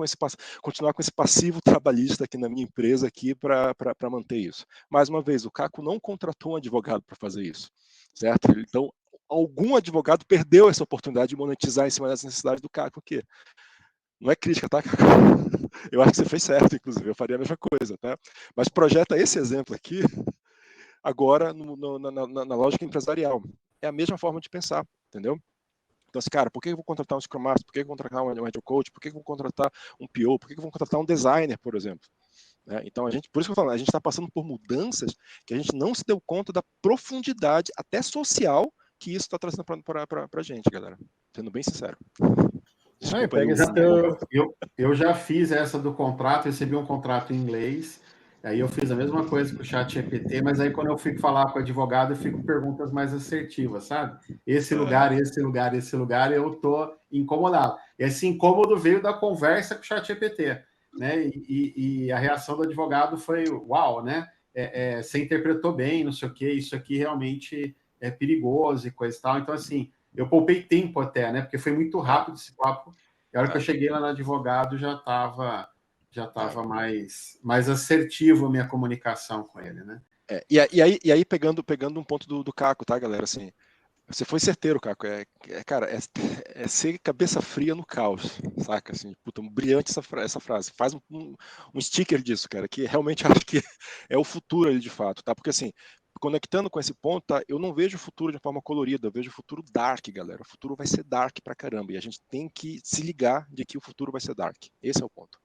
Speaker 3: continuar com esse passivo trabalhista aqui na minha empresa aqui para manter isso? Mais uma vez, o Caco não contratou um advogado para fazer isso, certo? Então, algum advogado perdeu essa oportunidade de monetizar em cima das necessidades do Caco aqui. Não é crítica, tá, Caco? Eu acho que você fez certo, inclusive, eu faria a mesma coisa, tá? Mas projeta esse exemplo aqui agora na lógica empresarial. É a mesma forma de pensar, entendeu? Então, assim, cara, por que eu vou contratar um Scrum Master? Por que eu vou contratar um Agile Coach? Por que eu vou contratar um PO? Por que eu vou contratar um designer, por exemplo? Então, por isso que eu falo, a gente está passando por mudanças que a gente não se deu conta da profundidade, até social, que isso está trazendo para a gente, galera. Sendo bem sincero.
Speaker 5: Desculpa,
Speaker 1: eu já fiz essa do contrato, recebi um contrato em inglês, aí eu fiz a mesma coisa com o ChatGPT, mas aí quando eu fico falar com o advogado, eu fico com perguntas mais assertivas, sabe? Esse lugar, eu tô incomodado. Esse incômodo veio da conversa com o ChatGPT, né? E a reação do advogado foi, uau, né? Você interpretou bem, não sei o quê, isso aqui realmente é perigoso e coisa e tal. Então, assim, eu poupei tempo até, né? Porque foi muito rápido esse papo. E a hora que eu cheguei lá no advogado, já estava mais assertivo a minha comunicação com ele, né?
Speaker 3: E aí pegando um ponto do Caco, tá, galera? Assim, você foi certeiro, Caco. Cara, é ser cabeça fria no caos, saca? Assim, puta, brilhante essa frase. Faz um sticker disso, cara, que realmente acho que é o futuro ali, de fato, tá? Porque, assim, conectando com esse ponto, tá? Eu não vejo o futuro de forma colorida, eu vejo o futuro dark, galera. O futuro vai ser dark pra caramba. E a gente tem que se ligar de que o futuro vai ser dark. Esse é o ponto.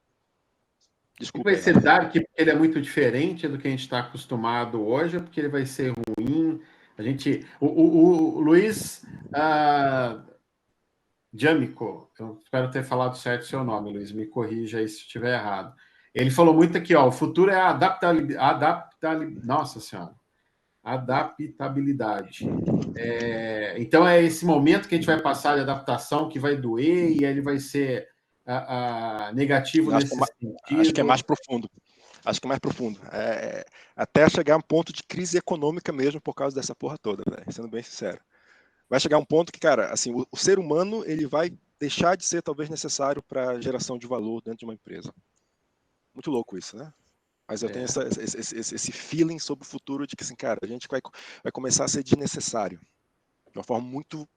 Speaker 3: Desculpa
Speaker 1: vai
Speaker 3: aí,
Speaker 1: ser
Speaker 3: Rafa.
Speaker 1: dark porque ele é muito diferente do que a gente está acostumado hoje, ou porque ele vai ser ruim? O Luiz Jamico, eu espero ter falado certo o seu nome, Luiz, me corrija aí se estiver errado. Ele falou muito aqui, ó, o futuro é a nossa senhora, adaptabilidade. Então é esse momento que a gente vai passar de adaptação que vai doer e ele vai ser negativo nesse sentido.
Speaker 3: Acho que é mais profundo. Acho que é mais profundo. Até chegar a um ponto de crise econômica mesmo por causa dessa porra toda, velho, sendo bem sincero. Vai chegar um ponto que, cara, assim, o ser humano ele vai deixar de ser talvez necessário para geração de valor dentro de uma empresa. Muito louco isso, né? Mas eu tenho esse feeling sobre o futuro de que, assim, cara, a gente vai começar a ser desnecessário. De uma forma muito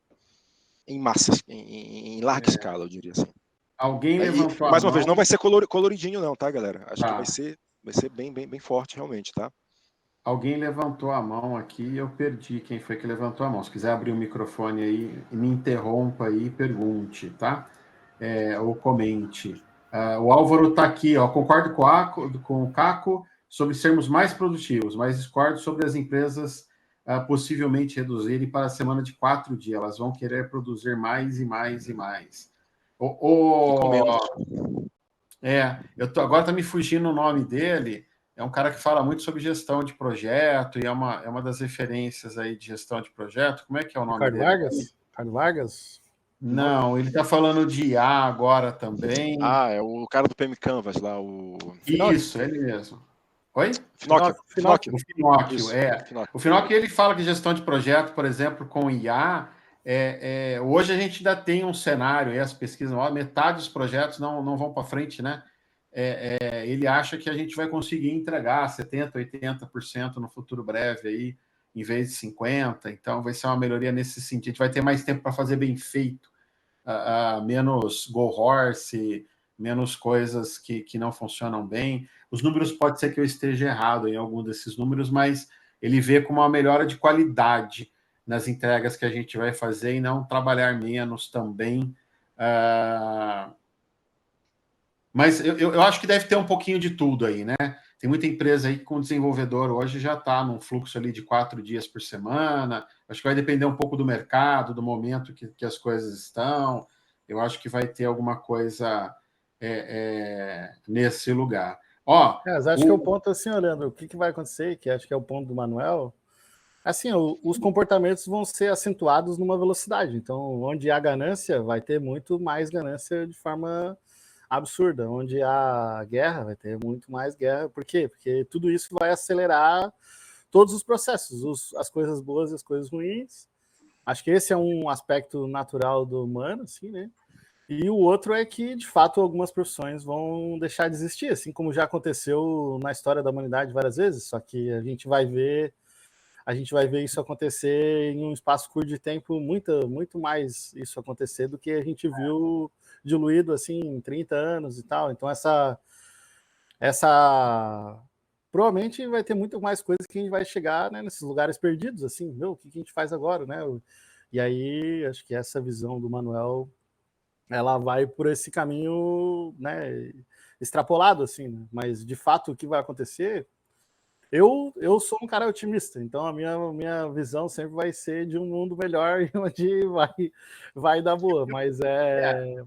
Speaker 3: em massa, em larga escala, eu diria assim.
Speaker 1: Alguém levantou
Speaker 3: mais
Speaker 1: a
Speaker 3: uma
Speaker 1: mão.
Speaker 3: vez, não vai ser coloridinho não, tá, galera? Acho que vai ser bem forte realmente, tá?
Speaker 1: Alguém levantou a mão aqui e eu perdi quem foi que levantou a mão. Se quiser abrir o microfone aí e me interrompa aí e pergunte, tá? Ou comente. O Álvaro está aqui, ó. Concordo com o Caco sobre sermos mais produtivos, mas discordo sobre as empresas possivelmente reduzirem para a semana de 4 dias. Elas vão querer produzir mais e mais e mais.
Speaker 3: E com menos.
Speaker 1: Agora está me fugindo o nome dele. É um cara que fala muito sobre gestão de projeto e é uma das referências aí de gestão de projeto. Como é que é o nome
Speaker 5: Ricardo
Speaker 1: dele?
Speaker 5: Vargas? Ricardo Vargas?
Speaker 1: Não, ele está falando de IA agora também.
Speaker 3: É o cara do PM Canvas lá, o...
Speaker 1: Isso, ele mesmo. Oi?
Speaker 3: Finóquio.
Speaker 1: O Finóquio,
Speaker 3: Isso,
Speaker 1: O Finóquio, ele fala que gestão de projeto, por exemplo, com IA, hoje a gente ainda tem um cenário, as pesquisas, metade dos projetos não vão para frente, né? Ele acha que a gente vai conseguir entregar 70%, 80% no futuro breve aí, em vez de 50%, então vai ser uma melhoria nesse sentido. A gente vai ter mais tempo para fazer bem feito, menos go horse, menos coisas que não funcionam bem. Os números pode ser que eu esteja errado em algum desses números, mas ele vê como uma melhora de qualidade nas entregas que a gente vai fazer e não trabalhar menos também. Mas eu acho que deve ter um pouquinho de tudo aí, né? Tem muita empresa aí que com o desenvolvedor hoje já está num fluxo ali de 4 dias por semana. Acho que vai depender um pouco do mercado, do momento que as coisas estão. Eu acho que vai ter alguma coisa nesse lugar.
Speaker 5: Mas acho que é o ponto assim, olhando o que vai acontecer, que acho que é o ponto do Manuel. Assim, os comportamentos vão ser acentuados numa velocidade. Então, onde há ganância, vai ter muito mais ganância de forma absurda. Onde há guerra, vai ter muito mais guerra. Por quê? Porque tudo isso vai acelerar todos os processos, as coisas boas e as coisas ruins. Acho que esse é um aspecto natural do humano, assim, né? E o outro é que, de fato, algumas profissões vão deixar de existir, assim como já aconteceu na história da humanidade várias vezes, só que a gente vai ver isso acontecer em um espaço curto de tempo, muito mais isso acontecer do que a gente viu diluído assim em 30 anos e tal. Então essa provavelmente vai ter muito mais coisas que a gente vai chegar, né, nesses lugares perdidos, assim, meu, o que a gente faz agora, né? E aí acho que essa visão do Manuel, ela vai por esse caminho, né, extrapolado, assim, né? Mas de fato o que vai acontecer, eu sou um cara otimista, então a minha visão sempre vai ser de um mundo melhor onde vai dar boa, mas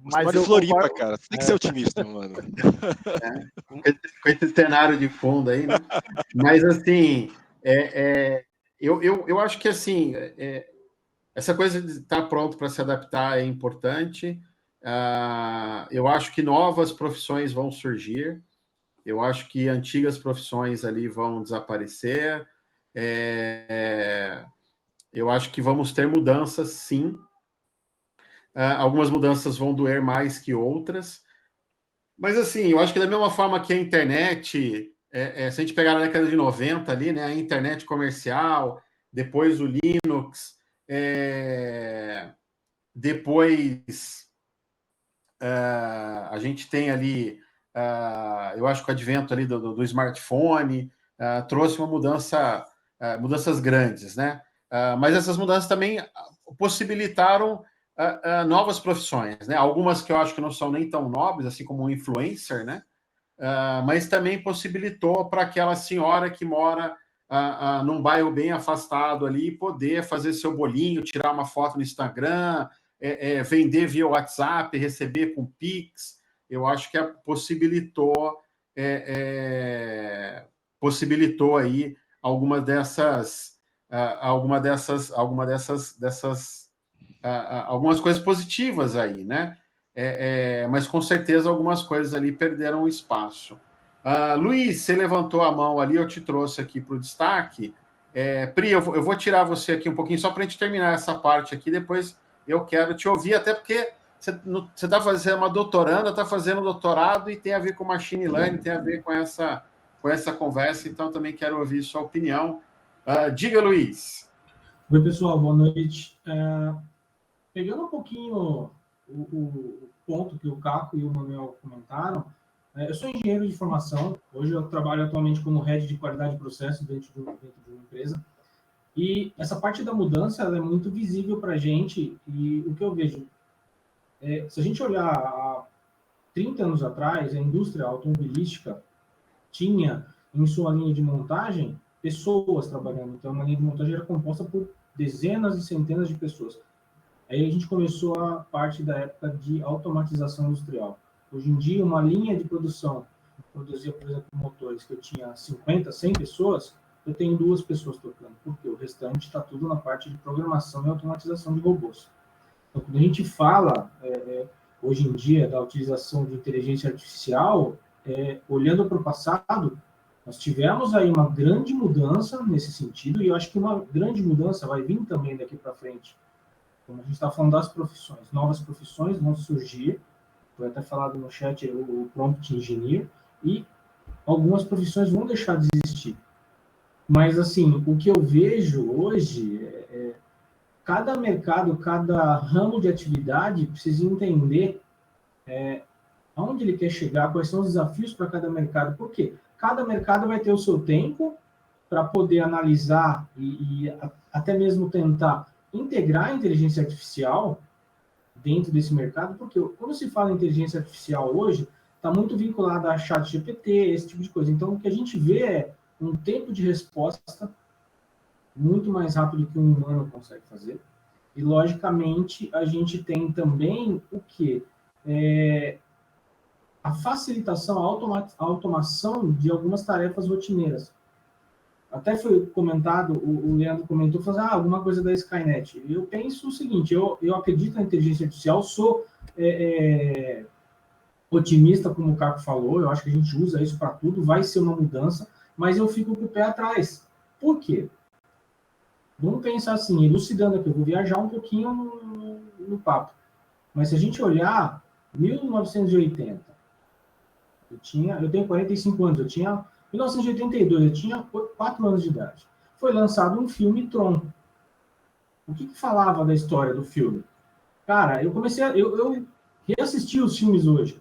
Speaker 3: Mas eu Floripa, concordo, cara, tem que ser otimista, mano.
Speaker 1: Com esse cenário de fundo aí, né? Mas assim, eu acho que assim, essa coisa de estar pronto para se adaptar é importante. Eu acho que novas profissões vão surgir. Eu acho que antigas profissões ali vão desaparecer. Eu acho que vamos ter mudanças, sim. Algumas mudanças vão doer mais que outras. Mas, assim, eu acho que da mesma forma que a internet, se a gente pegar na década de 90 ali, né, a internet comercial, depois o Linux, depois a gente tem ali, eu acho que o advento ali do smartphone trouxe uma mudança mudanças grandes, né? Mas essas mudanças também possibilitaram novas profissões, né? Algumas que eu acho que não são nem tão nobres, assim como o influencer, né? Mas também possibilitou para aquela senhora que mora num bairro bem afastado ali poder fazer seu bolinho, tirar uma foto no Instagram, vender via WhatsApp, receber com Pix. Eu acho que possibilitou aí algumas coisas positivas aí, né? Mas com certeza algumas coisas ali perderam espaço. Luiz, você levantou a mão ali, eu te trouxe aqui para o destaque. Pri, eu vou tirar você aqui um pouquinho só para a gente terminar essa parte aqui, depois eu quero te ouvir, até porque você está fazendo uma doutoranda, está fazendo doutorado e tem a ver com machine learning, tem a ver com essa conversa, então também quero ouvir sua opinião. Diga, Luiz.
Speaker 6: Oi, pessoal, boa noite. Pegando um pouquinho o ponto que o Caco e o Manuel comentaram, eu sou engenheiro de formação, hoje eu trabalho atualmente como head de qualidade de processo dentro de uma empresa, e essa parte da mudança ela é muito visível para a gente, e o que eu vejo, se a gente olhar há 30 anos atrás, a indústria automobilística tinha em sua linha de montagem pessoas trabalhando, então uma linha de montagem era composta por dezenas e centenas de pessoas. Aí a gente começou a parte da época de automatização industrial. Hoje em dia, uma linha de produção, produzia, por exemplo, motores que eu tinha 50, 100 pessoas, eu tenho 2 pessoas tocando, porque o restante está tudo na parte de programação e automatização de robôs. Então, quando a gente fala, hoje em dia, da utilização de inteligência artificial, olhando para o passado, nós tivemos aí uma grande mudança nesse sentido, e eu acho que uma grande mudança vai vir também daqui para frente. Como a gente está falando das profissões, novas profissões vão surgir, foi até falado no chat o prompt engineer, e algumas profissões vão deixar de existir. Mas, assim, o que eu vejo hoje cada mercado, cada ramo de atividade precisa entender aonde ele quer chegar, quais são os desafios para cada mercado. Por quê? Cada mercado vai ter o seu tempo para poder analisar e até mesmo tentar integrar a inteligência artificial dentro desse mercado, porque quando se fala em inteligência artificial hoje, está muito vinculada a chat GPT, esse tipo de coisa. Então, o que a gente vê é um tempo de resposta muito mais rápido que um humano consegue fazer. E, logicamente, a gente tem também o quê? A facilitação, a automação de algumas tarefas rotineiras. Até foi comentado, o Leandro comentou, falou alguma coisa da Skynet. Eu penso o seguinte, eu acredito na inteligência artificial, sou otimista, como o Caco falou, eu acho que a gente usa isso para tudo, vai ser uma mudança, mas eu fico com o pé atrás. Por quê? Vamos pensar assim, elucidando aqui, eu vou viajar um pouquinho no papo. Mas se a gente olhar, 1980, eu tenho 45 anos, eu tinha... 1982, eu tinha 4 anos de idade. Foi lançado um filme, Tron. O que falava da história do filme? Cara, eu reassisti os filmes hoje.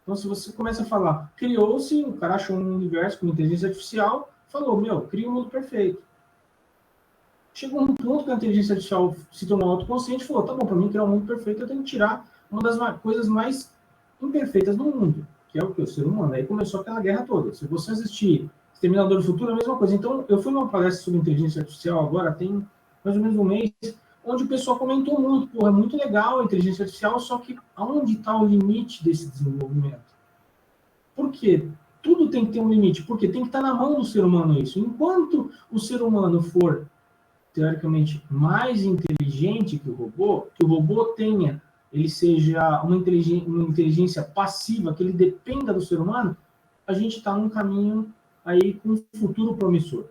Speaker 6: Então, se você começa a falar, criou-se, o cara achou um universo com inteligência artificial, falou, cria um mundo perfeito. Chegou um ponto que a inteligência artificial se tornou autoconsciente e falou, tá bom, para mim criar um mundo perfeito, eu tenho que tirar uma das coisas mais imperfeitas do mundo, que é o que? O ser humano. Aí começou aquela guerra toda. Se você assistir Exterminador do Futuro, é a mesma coisa. Então, eu fui numa palestra sobre inteligência artificial agora, tem mais ou menos um mês, onde o pessoal comentou muito, é muito legal a inteligência artificial, só que aonde está o limite desse desenvolvimento? Por quê? Tudo tem que ter um limite, porque tem que estar na mão do ser humano isso. Enquanto o ser humano for, teoricamente, mais inteligente que o robô tenha ele seja uma inteligência passiva, que ele dependa do ser humano, a gente está num caminho aí com um futuro promissor.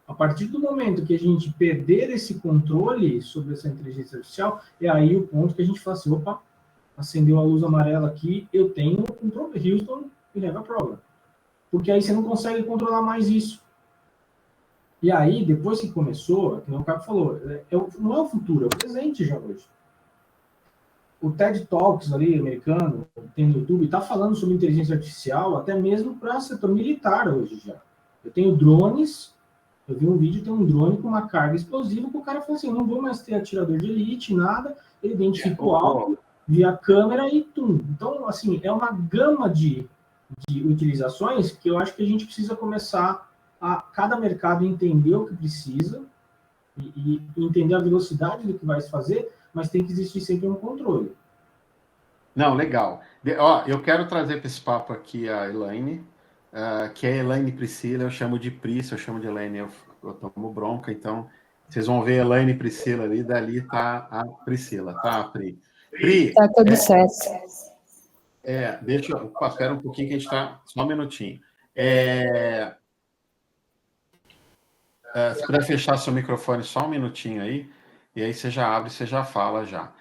Speaker 6: A partir do momento que a gente perder esse controle sobre essa inteligência artificial, é aí o ponto que a gente fala assim, opa, acendeu a luz amarela aqui, eu tenho um Houston e leva a prova. Porque aí você não consegue controlar mais isso. E aí, depois que começou, como o Caco falou, não é o futuro, é o presente já hoje. O TED Talks ali, americano, tem no YouTube, está falando sobre inteligência artificial, até mesmo para o setor militar hoje já. Eu tenho drones, Eu vi um vídeo, tem um drone com uma carga explosiva, que o cara falou assim, não vou mais ter atirador de elite, nada, ele identifica o alvo via câmera e tum. Então, assim, é uma gama de utilizações que eu acho que a gente precisa começar a cada mercado entender o que precisa e entender a velocidade do que vai se fazer, mas tem que existir sempre um controle.
Speaker 1: Não, legal. Ó, eu quero trazer para esse papo aqui a Elaine, que é Elaine Priscila, eu chamo de Pri, se eu chamo de Elaine, eu tomo bronca, então vocês vão ver Elaine e Priscila ali, dali tá a Priscila, tá, Pri? Pri,
Speaker 7: tá tudo certo.
Speaker 1: Deixa eu... Espera um pouquinho que a gente está... Só um minutinho. Se puder fechar seu microfone só um minutinho aí, e aí você já abre, você já fala já.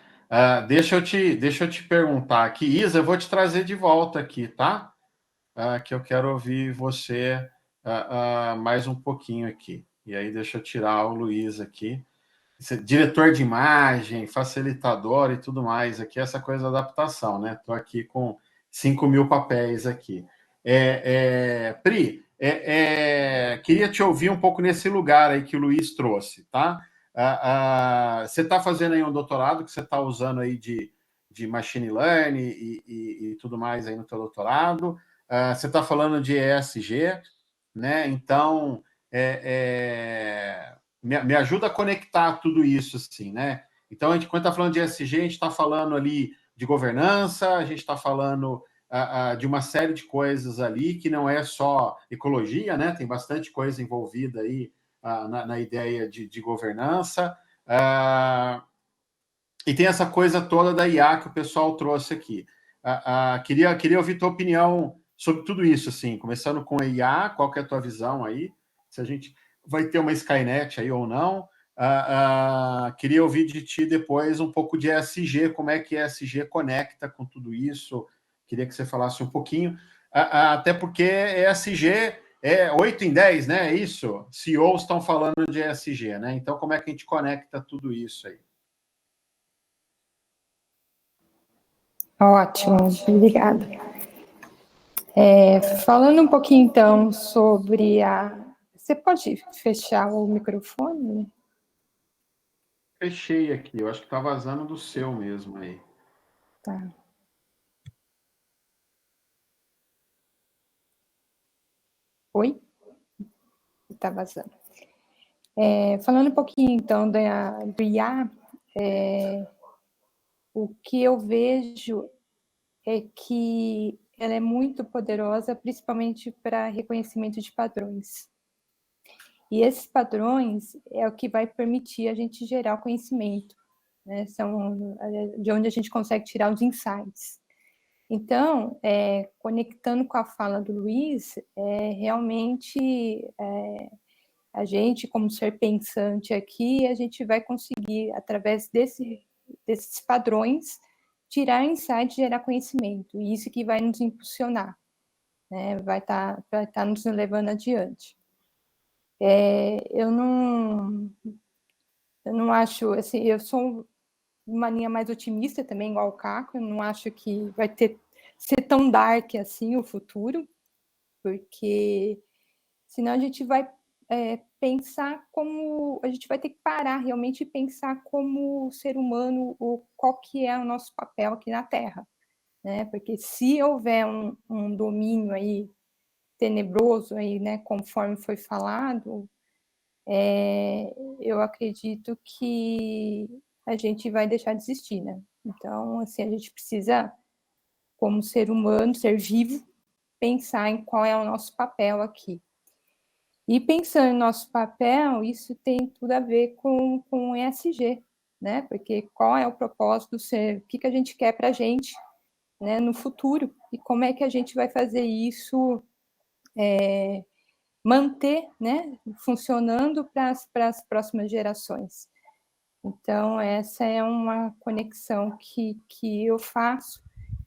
Speaker 1: Deixa eu te perguntar aqui, Isa, eu vou te trazer de volta aqui, tá? Que eu quero ouvir você mais um pouquinho aqui. E aí deixa eu tirar o Luiz aqui. Diretor de imagem, facilitador e tudo mais aqui, essa coisa da adaptação, né? Estou aqui com 5.000 papéis aqui. Pri, queria te ouvir um pouco nesse lugar aí que o Luiz trouxe, tá? Você está fazendo aí um doutorado que você está usando aí de machine learning e tudo mais aí no teu doutorado. Você está falando de ESG, né? Então, me ajuda a conectar tudo isso, assim, né? Então, quando está falando de ESG, a gente está falando ali de governança, a gente está falando de uma série de coisas ali, que não é só ecologia, né? Tem bastante coisa envolvida aí na ideia de governança. E tem essa coisa toda da IA que o pessoal trouxe aqui. Queria ouvir tua opinião sobre tudo isso, assim, começando com a IA, qual que é a tua visão aí? Se a gente vai ter uma Skynet aí ou não. Queria ouvir de ti depois um pouco de ESG, como é que ESG conecta com tudo isso. Queria que você falasse um pouquinho, até porque ESG é 8 em 10, né? É isso? CEOs estão falando de ESG, né? Então, como é que a gente conecta tudo isso aí?
Speaker 7: Ótimo, obrigada. Falando um pouquinho, então, sobre Você pode fechar o microfone?
Speaker 1: Fechei aqui, eu acho que está vazando do seu mesmo aí.
Speaker 7: Tá. Oi? Está vazando. Falando um pouquinho, então, do IA, o que eu vejo é que ela é muito poderosa, principalmente para reconhecimento de padrões. E esses padrões é o que vai permitir a gente gerar o conhecimento, né? São de onde a gente consegue tirar os insights. Então, conectando com a fala do Luiz, realmente a gente, como ser pensante aqui, a gente vai conseguir, através desses padrões, tirar insights e gerar conhecimento. E isso que vai nos impulsionar, né? Vai estar nos levando adiante. Eu não acho, assim, eu sou uma linha mais otimista também, igual o Caco, eu não acho que vai ser tão dark assim o futuro, porque senão a gente vai pensar como, a gente vai ter que parar realmente e pensar como ser humano, qual que é o nosso papel aqui na Terra, né? Porque se houver um domínio aí tenebroso aí, né, conforme foi falado, eu acredito que a gente vai deixar de existir, né? Então, assim, a gente precisa, como ser humano, ser vivo, pensar em qual é o nosso papel aqui. E pensando em nosso papel, isso tem tudo a ver com o ESG, né? Porque qual é o propósito do ser, o que a gente quer para a gente, né, no futuro, e como é que a gente vai fazer isso manter, né, funcionando para as próximas gerações. Então, essa é uma conexão que eu faço.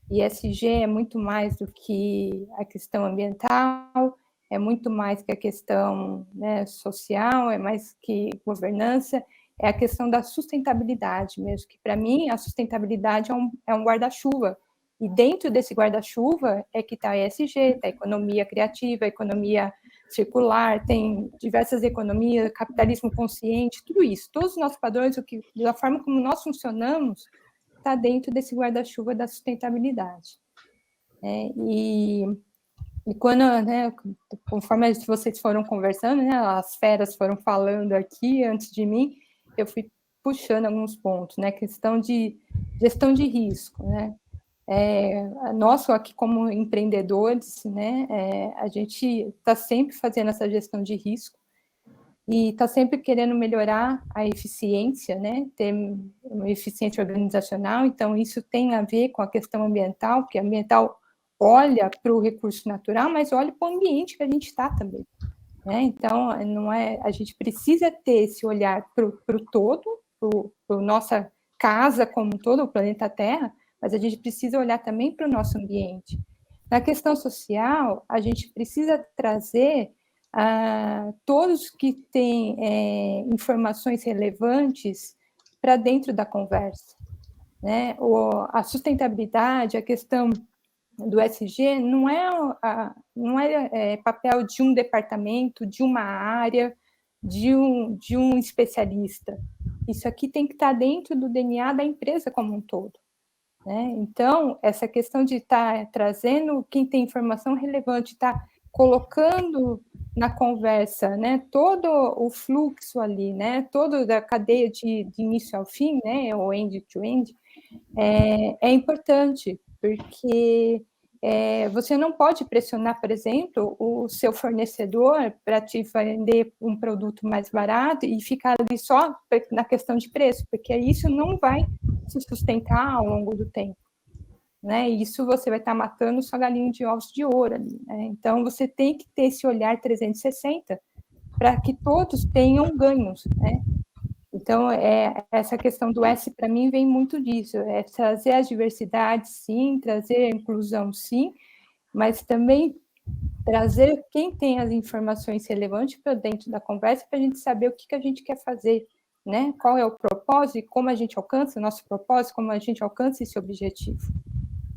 Speaker 7: E ESG é muito mais do que a questão ambiental, é muito mais que a questão, né, social, é mais que governança, é a questão da sustentabilidade mesmo, que para mim a sustentabilidade é um guarda-chuva. E dentro desse guarda-chuva é que está a ESG, está a economia criativa, a economia circular, tem diversas economias, capitalismo consciente, tudo isso. Todos os nossos padrões, da forma como nós funcionamos, está dentro desse guarda-chuva da sustentabilidade. E quando, né, conforme vocês foram conversando, né, as feras foram falando aqui antes de mim, eu fui puxando alguns pontos, né, questão de gestão de risco, né, nós aqui como empreendedores, né, a gente está sempre fazendo essa gestão de risco e está sempre querendo melhorar a eficiência, né, ter uma eficiência organizacional, então isso tem a ver com a questão ambiental, porque ambiental olha para o recurso natural, mas olha para o ambiente que a gente está também, né? Então, a gente precisa ter esse olhar para o todo, para a nossa casa como um todo, o planeta Terra, mas a gente precisa olhar também para o nosso ambiente. Na questão social, a gente precisa trazer todos que têm informações relevantes para dentro da conversa, né? A sustentabilidade, a questão do SG não é papel de um departamento, de uma área, de um especialista. Isso aqui tem que estar dentro do DNA da empresa como um todo, né? Então, essa questão de estar trazendo quem tem informação relevante, estar colocando na conversa, né, todo o fluxo ali, né, toda a cadeia de início ao fim, né, ou end-to-end, é importante, porque você não pode pressionar, por exemplo, o seu fornecedor para te vender um produto mais barato e ficar ali só na questão de preço, porque isso não vai se sustentar ao longo do tempo, né? Isso você vai estar matando sua galinha de ovos de ouro ali, né? Então, você tem que ter esse olhar 360 para que todos tenham ganhos, né? Então, essa questão do S, para mim, vem muito disso, é trazer as diversidades, sim, trazer a inclusão, sim, mas também trazer quem tem as informações relevantes para dentro da conversa, para a gente saber o que a gente quer fazer, né? Qual é o propósito e como a gente alcança o nosso propósito, como a gente alcança esse objetivo,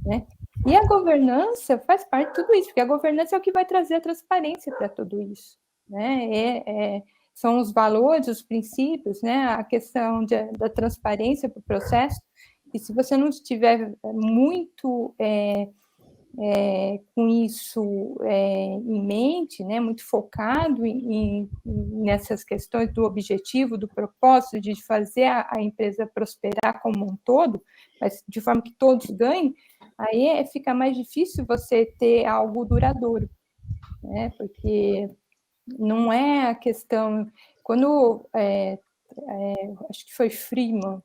Speaker 7: né? E a governança faz parte de tudo isso, porque a governança é o que vai trazer a transparência para tudo isso, né? São os valores, os princípios, né? A questão da transparência para o processo. E se você não estiver muito com isso em mente, né? Muito focado nessas questões do objetivo, do propósito, de fazer a empresa prosperar como um todo, mas de forma que todos ganhem, aí fica mais difícil você ter algo duradouro, né? Porque não é a questão... Quando, acho que foi Freeman,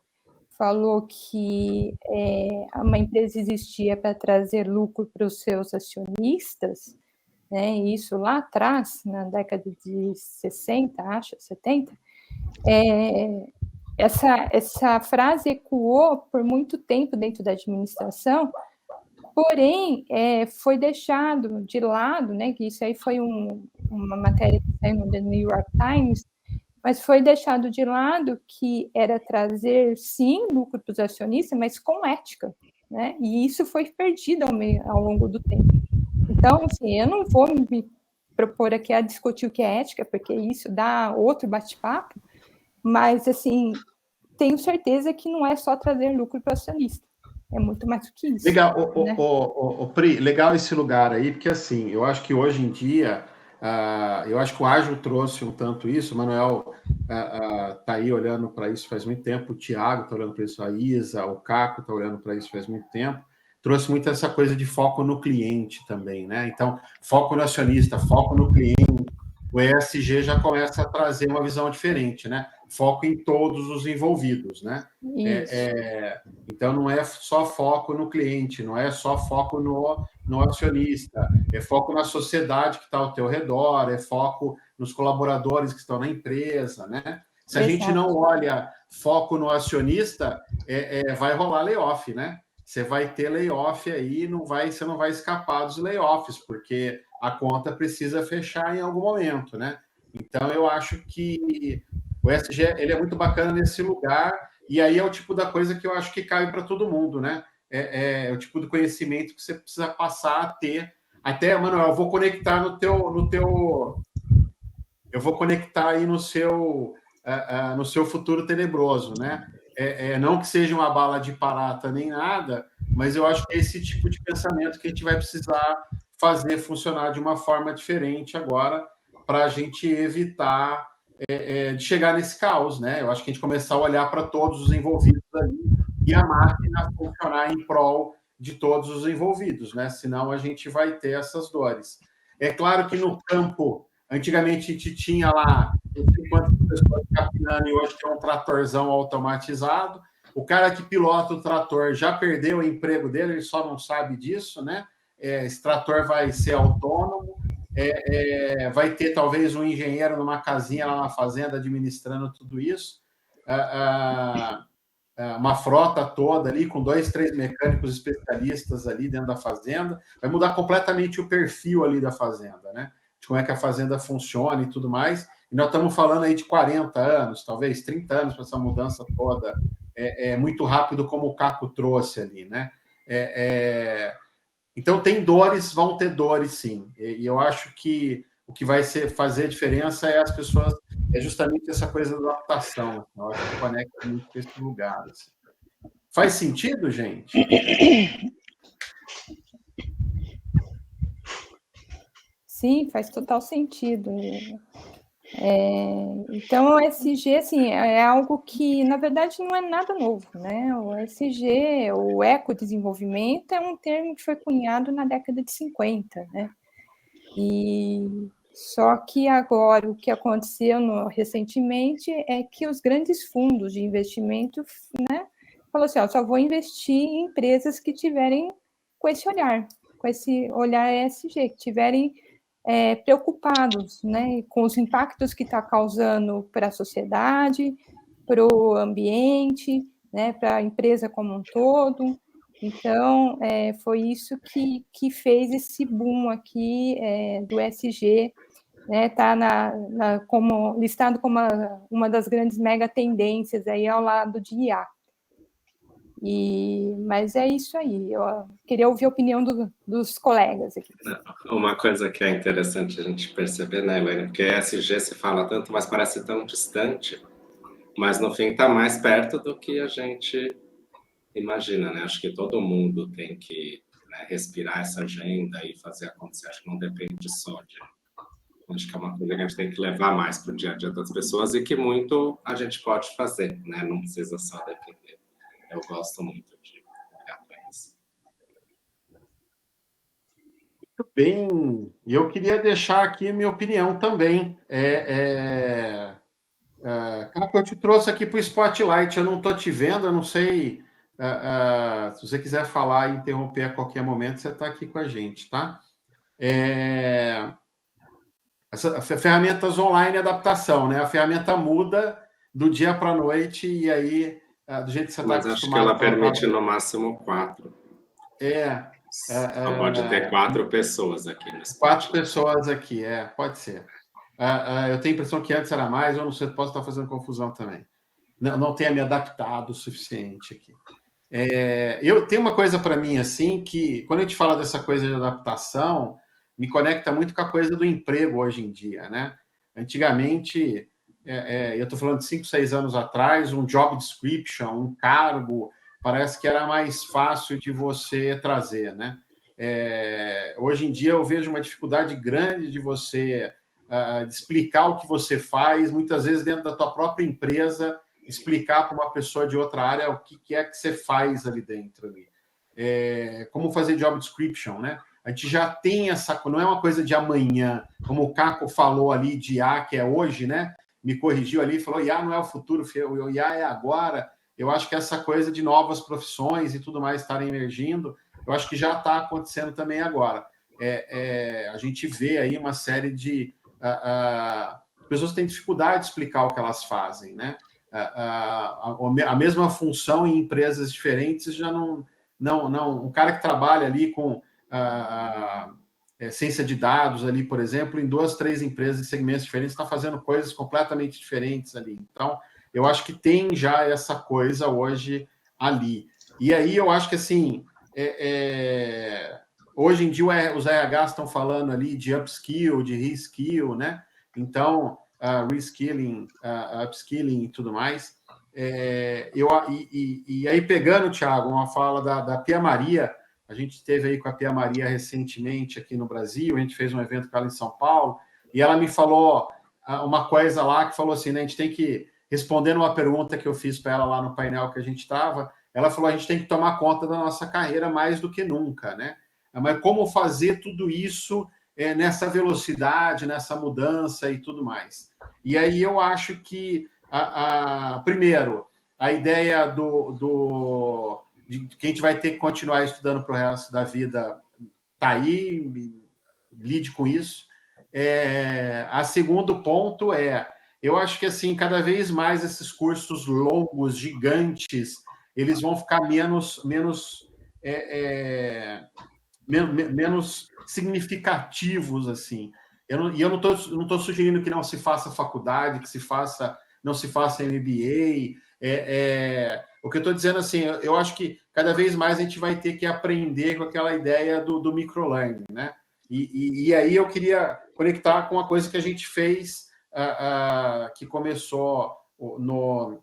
Speaker 7: falou que uma empresa existia para trazer lucro para os seus acionistas, né? Isso lá atrás, na década de 60, acho, 70, essa frase ecoou por muito tempo dentro da administração, porém, foi deixado de lado, né, que isso aí foi uma matéria que saiu no The New York Times, mas foi deixado de lado que era trazer, sim, lucro para os acionistas, mas com ética, né, e isso foi perdido ao longo do tempo. Então, assim, eu não vou me propor aqui a discutir o que é ética, porque isso dá outro bate-papo, mas, assim, tenho certeza que não é só trazer lucro para o acionista. É muito mais do que isso.
Speaker 1: Legal,
Speaker 7: né?
Speaker 1: Pri, legal esse lugar aí, porque assim, eu acho que hoje em dia, eu acho que o Ágil trouxe um tanto isso, o Manuel está aí olhando para isso faz muito tempo, o Thiago está olhando para isso, a Isa, o Caco está olhando para isso faz muito tempo, trouxe muito essa coisa de foco no cliente também, né? Então, foco no acionista, foco no cliente, o ESG já começa a trazer uma visão diferente, né? Foco em todos os envolvidos, né? Então, não é só foco no cliente, não é só foco no acionista, é foco na sociedade que está ao teu redor, é foco nos colaboradores que estão na empresa, né? Se a gente não olha foco no acionista, vai rolar layoff, né? Você vai ter layoff aí, você não vai escapar dos layoffs, porque a conta precisa fechar em algum momento, né? Então, eu acho que o ESG ele é muito bacana nesse lugar, e aí é o tipo da coisa que eu acho que cabe para todo mundo, né? É o tipo de conhecimento que você precisa passar a ter. Até, Manuel, eu vou conectar no teu eu vou conectar aí no seu futuro tenebroso, né? Não que seja uma bala de prata nem nada, mas eu acho que é esse tipo de pensamento que a gente vai precisar fazer funcionar de uma forma diferente agora, para a gente evitar de chegar nesse caos, né? Eu acho que a gente começar a olhar para todos os envolvidos ali e a máquina funcionar em prol de todos os envolvidos, né? Senão a gente vai ter essas dores. É claro que no campo, antigamente a gente tinha lá não sei quantas pessoas capinando e hoje tem um tratorzão automatizado. O cara que pilota o trator já perdeu o emprego dele, ele só não sabe disso, né? Esse trator vai ser autônomo, vai ter talvez um engenheiro numa casinha lá na fazenda administrando tudo isso. Uma frota toda ali, com 2, 3 mecânicos especialistas ali dentro da fazenda, vai mudar completamente o perfil ali da fazenda, né? De como é que a fazenda funciona e tudo mais. E nós estamos falando aí de 40 anos, talvez 30 anos para essa mudança toda, muito rápido, como o Caco trouxe ali, né? Então, tem dores, vão ter dores, sim. E eu acho que o que vai fazer a diferença é as pessoas, justamente essa coisa da adaptação. Eu acho que conecta muito com esse lugar. Assim. Faz sentido, gente?
Speaker 7: Sim, faz total sentido. Então, o ESG, assim, é algo que, na verdade, não é nada novo, né? O ESG, o ecodesenvolvimento, é um termo que foi cunhado na década de 50, né? E só que agora, o que aconteceu recentemente é que os grandes fundos de investimento, né, falaram assim, só vou investir em empresas que tiverem com esse olhar ESG, que tiverem preocupados, né, com os impactos que está causando para a sociedade, para o ambiente, né, para a empresa como um todo. Então, foi isso que fez esse boom aqui do ESG, né, tá listado como uma das grandes mega tendências aí ao lado de IA. Mas é isso aí, eu queria ouvir a opinião dos colegas aqui.
Speaker 4: Uma coisa que é interessante a gente perceber, né, Elaine, porque ESG se fala tanto, mas parece tão distante, mas no fim está mais perto do que a gente imagina, né? Acho que todo mundo tem que, né, respirar essa agenda e fazer acontecer. Acho que não depende só de... Acho que é uma coisa que a gente tem que levar mais para o dia a dia das pessoas e que muito a gente pode fazer, né? Não precisa só depender. Eu gosto muito de olhar para isso.
Speaker 1: Muito bem. E eu queria deixar aqui a minha opinião também. Caco, eu te trouxe aqui para o Spotlight, eu não estou te vendo, eu não sei... se você quiser falar e interromper a qualquer momento, você está aqui com a gente, tá? Ferramentas online e adaptação, né? A ferramenta muda do dia para a noite e aí, do jeito que você está acostumado...
Speaker 4: Mas acho que ela permite no máximo 4. Só pode ter 4 pessoas aqui.
Speaker 1: 4 pessoas aqui, pode ser. Eu tenho a impressão que antes era mais, eu não sei, posso estar fazendo confusão também. Não tenha me adaptado o suficiente aqui. Eu tenho uma coisa para mim, assim, que quando a gente fala dessa coisa de adaptação, me conecta muito com a coisa do emprego hoje em dia, né? Antigamente, eu estou falando de 5, 6 anos atrás, um job description, um cargo, parece que era mais fácil de você trazer, né? Hoje em dia eu vejo uma dificuldade grande de você de explicar o que você faz, muitas vezes dentro da tua própria empresa, explicar para uma pessoa de outra área o que é que você faz ali dentro. Como fazer job description, né? A gente já tem essa... Não é uma coisa de amanhã, como o Caco falou ali de IA, que é hoje, né? Me corrigiu ali, falou, IA não é o futuro, o IA é agora. Eu acho que essa coisa de novas profissões e tudo mais estarem emergindo, eu acho que já está acontecendo também agora. A gente vê aí uma série de... pessoas têm dificuldade de explicar o que elas fazem, né? A mesma função em empresas diferentes já não... Um cara que trabalha ali com ciência de dados ali, por exemplo, em 2, 3 empresas em segmentos diferentes, está fazendo coisas completamente diferentes ali. Então, eu acho que tem já essa coisa hoje ali. E aí eu acho que, assim, hoje em dia os RHs estão falando ali de upskill, de reskill, né? Então, reskilling, upskilling e tudo mais. E aí, pegando, Thiago, uma fala da Pia Maria, a gente esteve aí com a Pia Maria recentemente aqui no Brasil, a gente fez um evento com ela em São Paulo, e ela me falou uma coisa lá que falou assim, né, a gente tem que, respondendo uma pergunta que eu fiz para ela lá no painel que a gente estava, ela falou, a gente tem que tomar conta da nossa carreira mais do que nunca, né? Mas como fazer tudo isso nessa velocidade, nessa mudança e tudo mais? E aí eu acho que, primeiro, a ideia de que a gente vai ter que continuar estudando para o resto da vida está aí, lide com isso. A segundo ponto eu acho que assim, cada vez mais esses cursos longos, gigantes, eles vão ficar menos significativos, assim. Eu não estou sugerindo que não se faça faculdade, que não se faça MBA. O que eu estou dizendo, assim, eu acho que cada vez mais a gente vai ter que aprender com aquela ideia do microlearning, né? E aí eu queria conectar com uma coisa que a gente fez, que começou no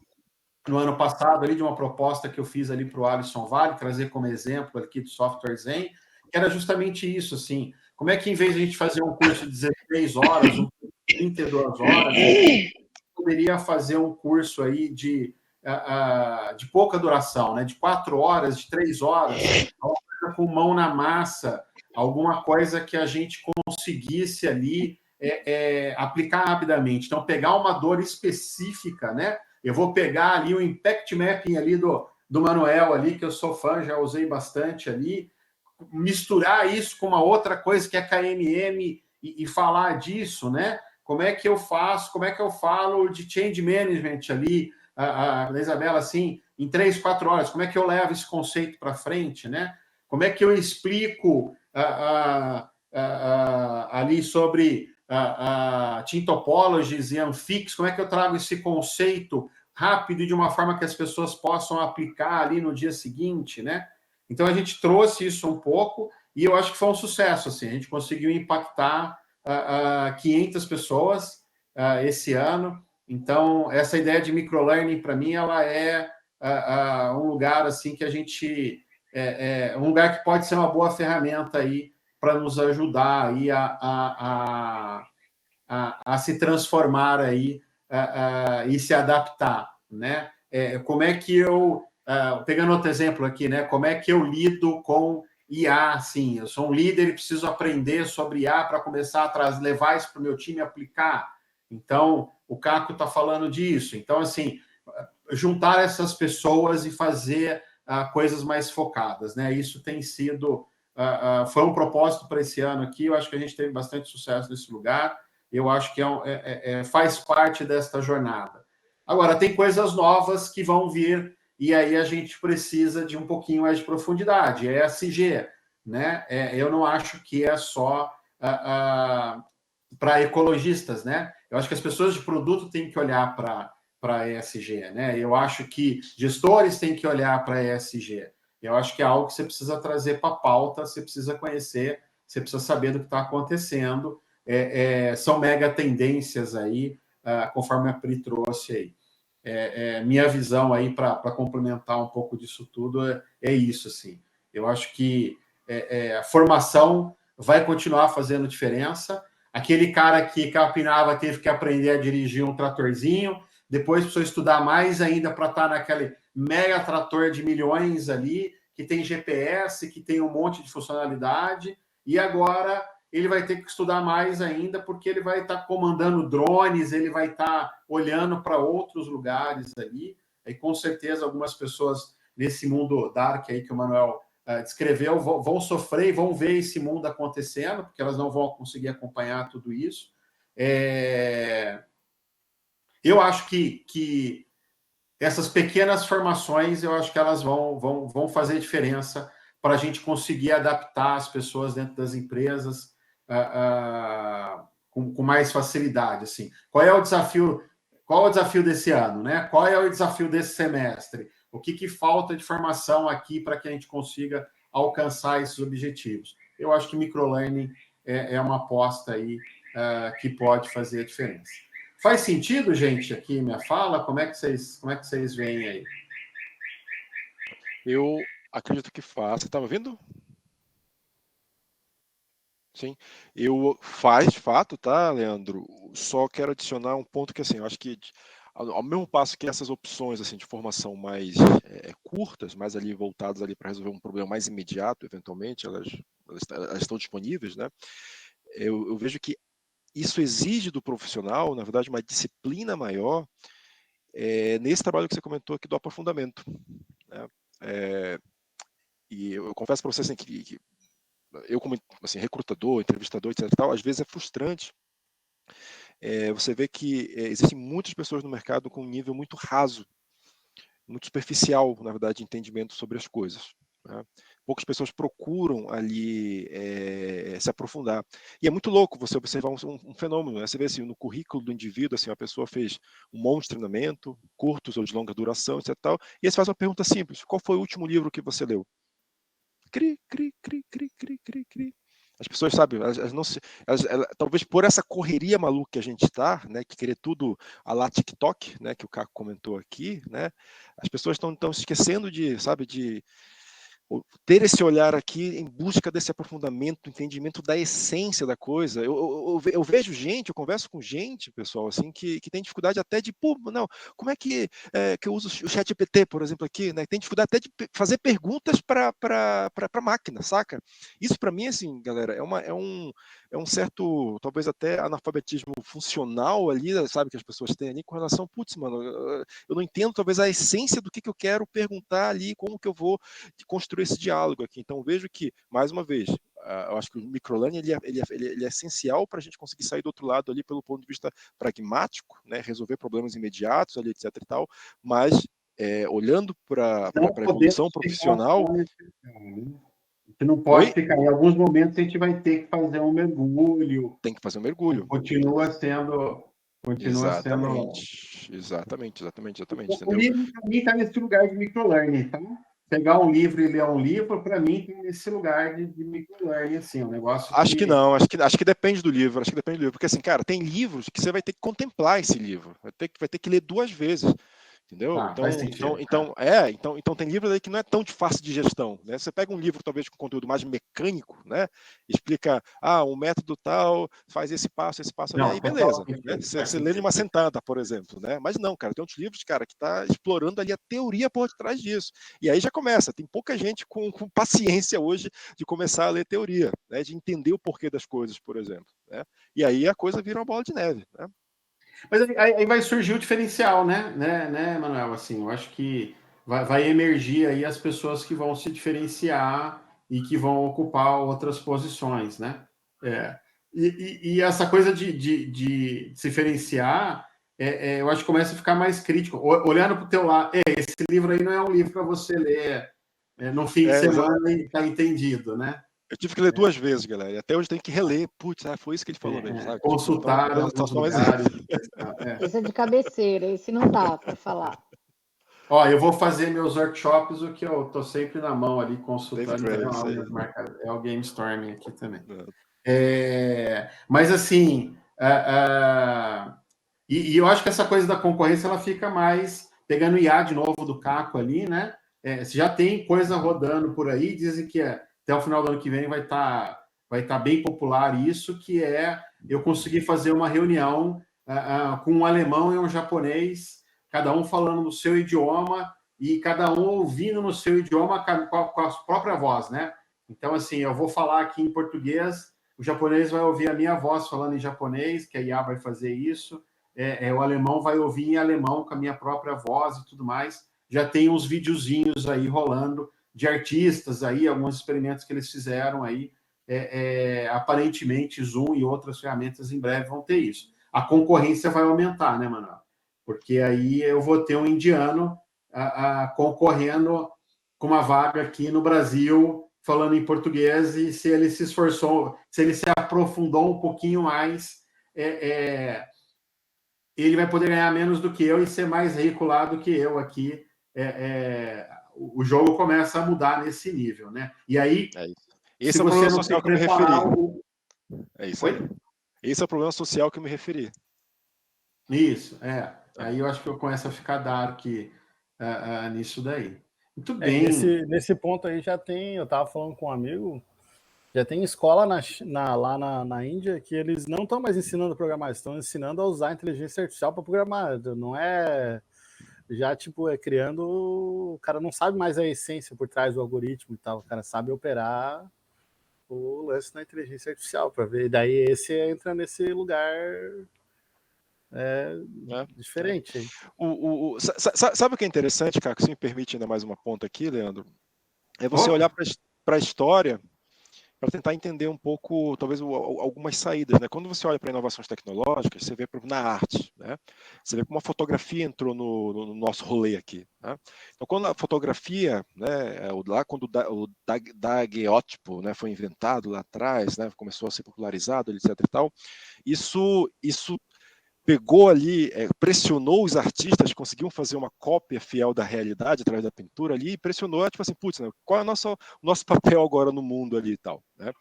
Speaker 1: ano passado, ali, de uma proposta que eu fiz ali para o Alisson Vale, trazer como exemplo aqui do Software Zen, que era justamente isso, assim, como é que, em vez de a gente fazer um curso de 16 horas, um curso de 32 horas, a gente poderia fazer um curso aí de pouca duração, né? De 4 horas, de 3 horas, alguma coisa com mão na massa, alguma coisa que a gente conseguisse ali aplicar rapidamente. Então, pegar uma dor específica, né? Eu vou pegar ali o Impact Mapping ali do Manuel ali, que eu sou fã, já usei bastante ali, misturar isso com uma outra coisa que é KMM e falar disso, né? Como é que eu faço, como é que eu falo de change management ali, a Isabela, assim, em 3, 4 horas, como é que eu levo esse conceito para frente, né? Como é que eu explico ali sobre team topologies e unfix, como é que eu trago esse conceito rápido e de uma forma que as pessoas possam aplicar ali no dia seguinte, né? Então, a gente trouxe isso um pouco e eu acho que foi um sucesso, assim, a gente conseguiu impactar 500 pessoas esse ano. Então, essa ideia de microlearning, para mim, ela é um lugar assim que a gente... um lugar que pode ser uma boa ferramenta aí para nos ajudar aí a se transformar aí e se adaptar, né? Como é que eu... pegando outro exemplo aqui, né? Como é que eu lido com IA, assim? Eu sou um líder e preciso aprender sobre IA para começar a levar isso para o meu time e aplicar. Então, o Caco está falando disso. Então, assim, juntar essas pessoas e fazer coisas mais focadas, né? Isso tem sido... foi um propósito para esse ano aqui. Eu acho que a gente teve bastante sucesso nesse lugar. Eu acho que faz parte desta jornada. Agora, tem coisas novas que vão vir e aí a gente precisa de um pouquinho mais de profundidade. ESG, né? Eu não acho que é só para ecologistas, né? Eu acho que as pessoas de produto têm que olhar para ESG, né? Eu acho que gestores têm que olhar para ESG. Eu acho que é algo que você precisa trazer para a pauta, você precisa conhecer, você precisa saber do que está acontecendo. São mega tendências aí, conforme a Pri trouxe aí. Minha visão aí para complementar um pouco disso tudo é isso, assim. Eu acho que a formação vai continuar fazendo diferença. Aquele cara que capinava teve que aprender a dirigir um tratorzinho, depois precisou estudar mais ainda para estar naquele mega trator de milhões ali, que tem GPS, que tem um monte de funcionalidade, e agora ele vai ter que estudar mais ainda, porque ele vai estar comandando drones, ele vai estar olhando para outros lugares ali, e com certeza algumas pessoas nesse mundo dark aí que o Manuel descreveu vão sofrer e vão ver esse mundo acontecendo, porque elas não vão conseguir acompanhar tudo isso. Eu acho que essas pequenas formações, eu acho que elas vão fazer diferença para a gente conseguir adaptar as pessoas dentro das empresas com mais facilidade. Assim. Qual é o desafio desse ano? Né? Qual é o desafio desse semestre? O que falta de formação aqui para que a gente consiga alcançar esses objetivos? Eu acho que microlearning é uma aposta aí que pode fazer a diferença. Faz sentido, gente, aqui minha fala? Como é que vocês veem aí?
Speaker 3: Eu acredito que faz. Você está me ouvindo? Sim. Faz de fato, tá, Leandro? Só quero adicionar um ponto que, assim, eu acho que ao mesmo passo que essas opções assim de formação mais curtas, mais ali voltadas ali para resolver um problema mais imediato, eventualmente, elas estão disponíveis, né? Eu vejo que isso exige do profissional, na verdade, uma disciplina maior nesse trabalho que você comentou aqui do aprofundamento, né? E eu confesso para você assim, que eu como assim, recrutador, entrevistador, etc. Tal, às vezes é frustrante você vê que existem muitas pessoas no mercado com um nível muito raso, muito superficial, na verdade, de entendimento sobre as coisas. Né? Poucas pessoas procuram ali se aprofundar. E é muito louco você observar um fenômeno. Né? Você vê assim, no currículo do indivíduo, assim, a pessoa fez um monte de treinamento, curtos ou de longa duração, etc. Tal, e aí você faz uma pergunta simples: qual foi o último livro que você leu? Cri, cri, cri, cri, cri, cri, cri. As pessoas, sabe, elas não se, talvez por essa correria maluca que a gente está, né, que querer tudo a lá TikTok, né, que o Caco comentou aqui, né, as pessoas estão esquecendo de, sabe, de ter esse olhar aqui em busca desse aprofundamento, entendimento da essência da coisa. Eu vejo gente, eu converso com gente, pessoal, assim, que tem dificuldade até de, pô, não, como é que eu uso o ChatGPT, por exemplo, aqui, né? Tem dificuldade até de fazer perguntas para a máquina, saca? Isso para mim, assim, galera, é um certo, talvez até analfabetismo funcional ali, sabe, que as pessoas têm ali com relação, putz, mano, eu não entendo talvez a essência do que eu quero perguntar ali, como que eu vou construir esse diálogo aqui. Então vejo que, mais uma vez, eu acho que o microlearning ele é essencial para a gente conseguir sair do outro lado ali pelo ponto de vista pragmático, né, resolver problemas imediatos ali, etc e tal, mas olhando para a evolução profissional.
Speaker 1: A gente não pode ficar, em alguns momentos a gente vai ter que fazer um mergulho.
Speaker 3: Tem que fazer um mergulho.
Speaker 1: Continua sendo.
Speaker 3: Exatamente.
Speaker 1: O livro, para mim, está nesse lugar de microlearning, tá? Pegar um livro e ler um livro, para mim, tem nesse lugar de microlearning, assim, um negócio
Speaker 3: Acho que não, acho que depende do livro, porque assim, cara, tem livros que você vai ter que contemplar esse livro, vai ter que ler 2 vezes. Entendeu? Então tem livros aí que não é tão de fácil digestão, né? Você pega um livro talvez com conteúdo mais mecânico, né? Explica, um método tal, faz esse passo ali, aí beleza. Né? Você lê em uma sentada, por exemplo, né? Mas não, cara, tem outros livros, cara, que tá explorando ali a teoria por trás disso. E aí já começa, tem pouca gente com paciência hoje de começar a ler teoria, né? De entender o porquê das coisas, por exemplo, né? E aí a coisa vira uma bola de neve, né?
Speaker 1: Mas aí vai surgir o diferencial, né, Manuel? Assim, eu acho que vai emergir aí as pessoas que vão se diferenciar e que vão ocupar outras posições, né? E essa coisa de se diferenciar, eu acho que começa a ficar mais crítico. Olhando para o teu lado, esse livro aí não é um livro para você ler no fim de semana e tá entendido, né?
Speaker 3: Eu tive que ler 2 vezes, galera. E até hoje tem que reler. Putz, foi isso que ele falou mesmo, sabe?
Speaker 1: Consultar alguns lugares.
Speaker 2: Esse é de cabeceira, esse não dá para falar.
Speaker 1: Ó, eu vou fazer meus workshops, o que eu tô sempre na mão ali, consultando. É o Gamestorming aqui também. Mas assim, e eu acho que essa coisa da concorrência, ela fica mais, pegando o IA de novo do Caco ali, né? Já tem coisa rodando por aí, dizem que até o final do ano que vem vai tá bem popular isso, que eu conseguir fazer uma reunião com um alemão e um japonês, cada um falando no seu idioma e cada um ouvindo no seu idioma com a própria voz, né? Então, assim, eu vou falar aqui em português, o japonês vai ouvir a minha voz falando em japonês, que a IA vai fazer isso, o alemão vai ouvir em alemão com a minha própria voz e tudo mais. Já tem uns videozinhos aí rolando de artistas aí, alguns experimentos que eles fizeram aí. Aparentemente, Zoom e outras ferramentas em breve vão ter isso. A concorrência vai aumentar, né, Manuel? Porque aí eu vou ter um indiano concorrendo com uma vaga aqui no Brasil, falando em português, e se ele se esforçou, se ele se aprofundou um pouquinho mais, ele vai poder ganhar menos do que eu e ser mais rico lá do que eu aqui. O jogo começa a mudar nesse nível, né? E aí,
Speaker 3: esse é o problema social que eu me referi. É isso aí. Esse é o problema social que eu me referi.
Speaker 1: Isso, Aí eu acho que eu começo a ficar dark nisso daí. Muito bem.
Speaker 5: Nesse ponto aí já tem, eu estava falando com um amigo, já tem escola lá na Índia que eles não estão mais ensinando a programar, estão ensinando a usar a inteligência artificial para programar. Não é já tipo criando, o cara não sabe mais a essência por trás do algoritmo e tal, o cara sabe operar o lance na inteligência artificial para ver. E daí esse entra nesse lugar diferente.
Speaker 3: Sabe o que é interessante, Caco? Se me permite ainda mais uma ponta aqui, Leandro, é você olhar para a história para tentar entender um pouco, talvez, algumas saídas, né? Quando você olha para inovações tecnológicas, você vê na arte, né? Você vê como a fotografia entrou no nosso rolê aqui, né? Então, quando a fotografia, né, lá quando o daguerreótipo, né, foi inventado lá atrás, né, começou a ser popularizado, etc e tal, isso pegou ali, pressionou os artistas, conseguiam fazer uma cópia fiel da realidade através da pintura ali, e pressionou, tipo assim, putz, né, qual é o nosso papel agora no mundo ali e tal, né?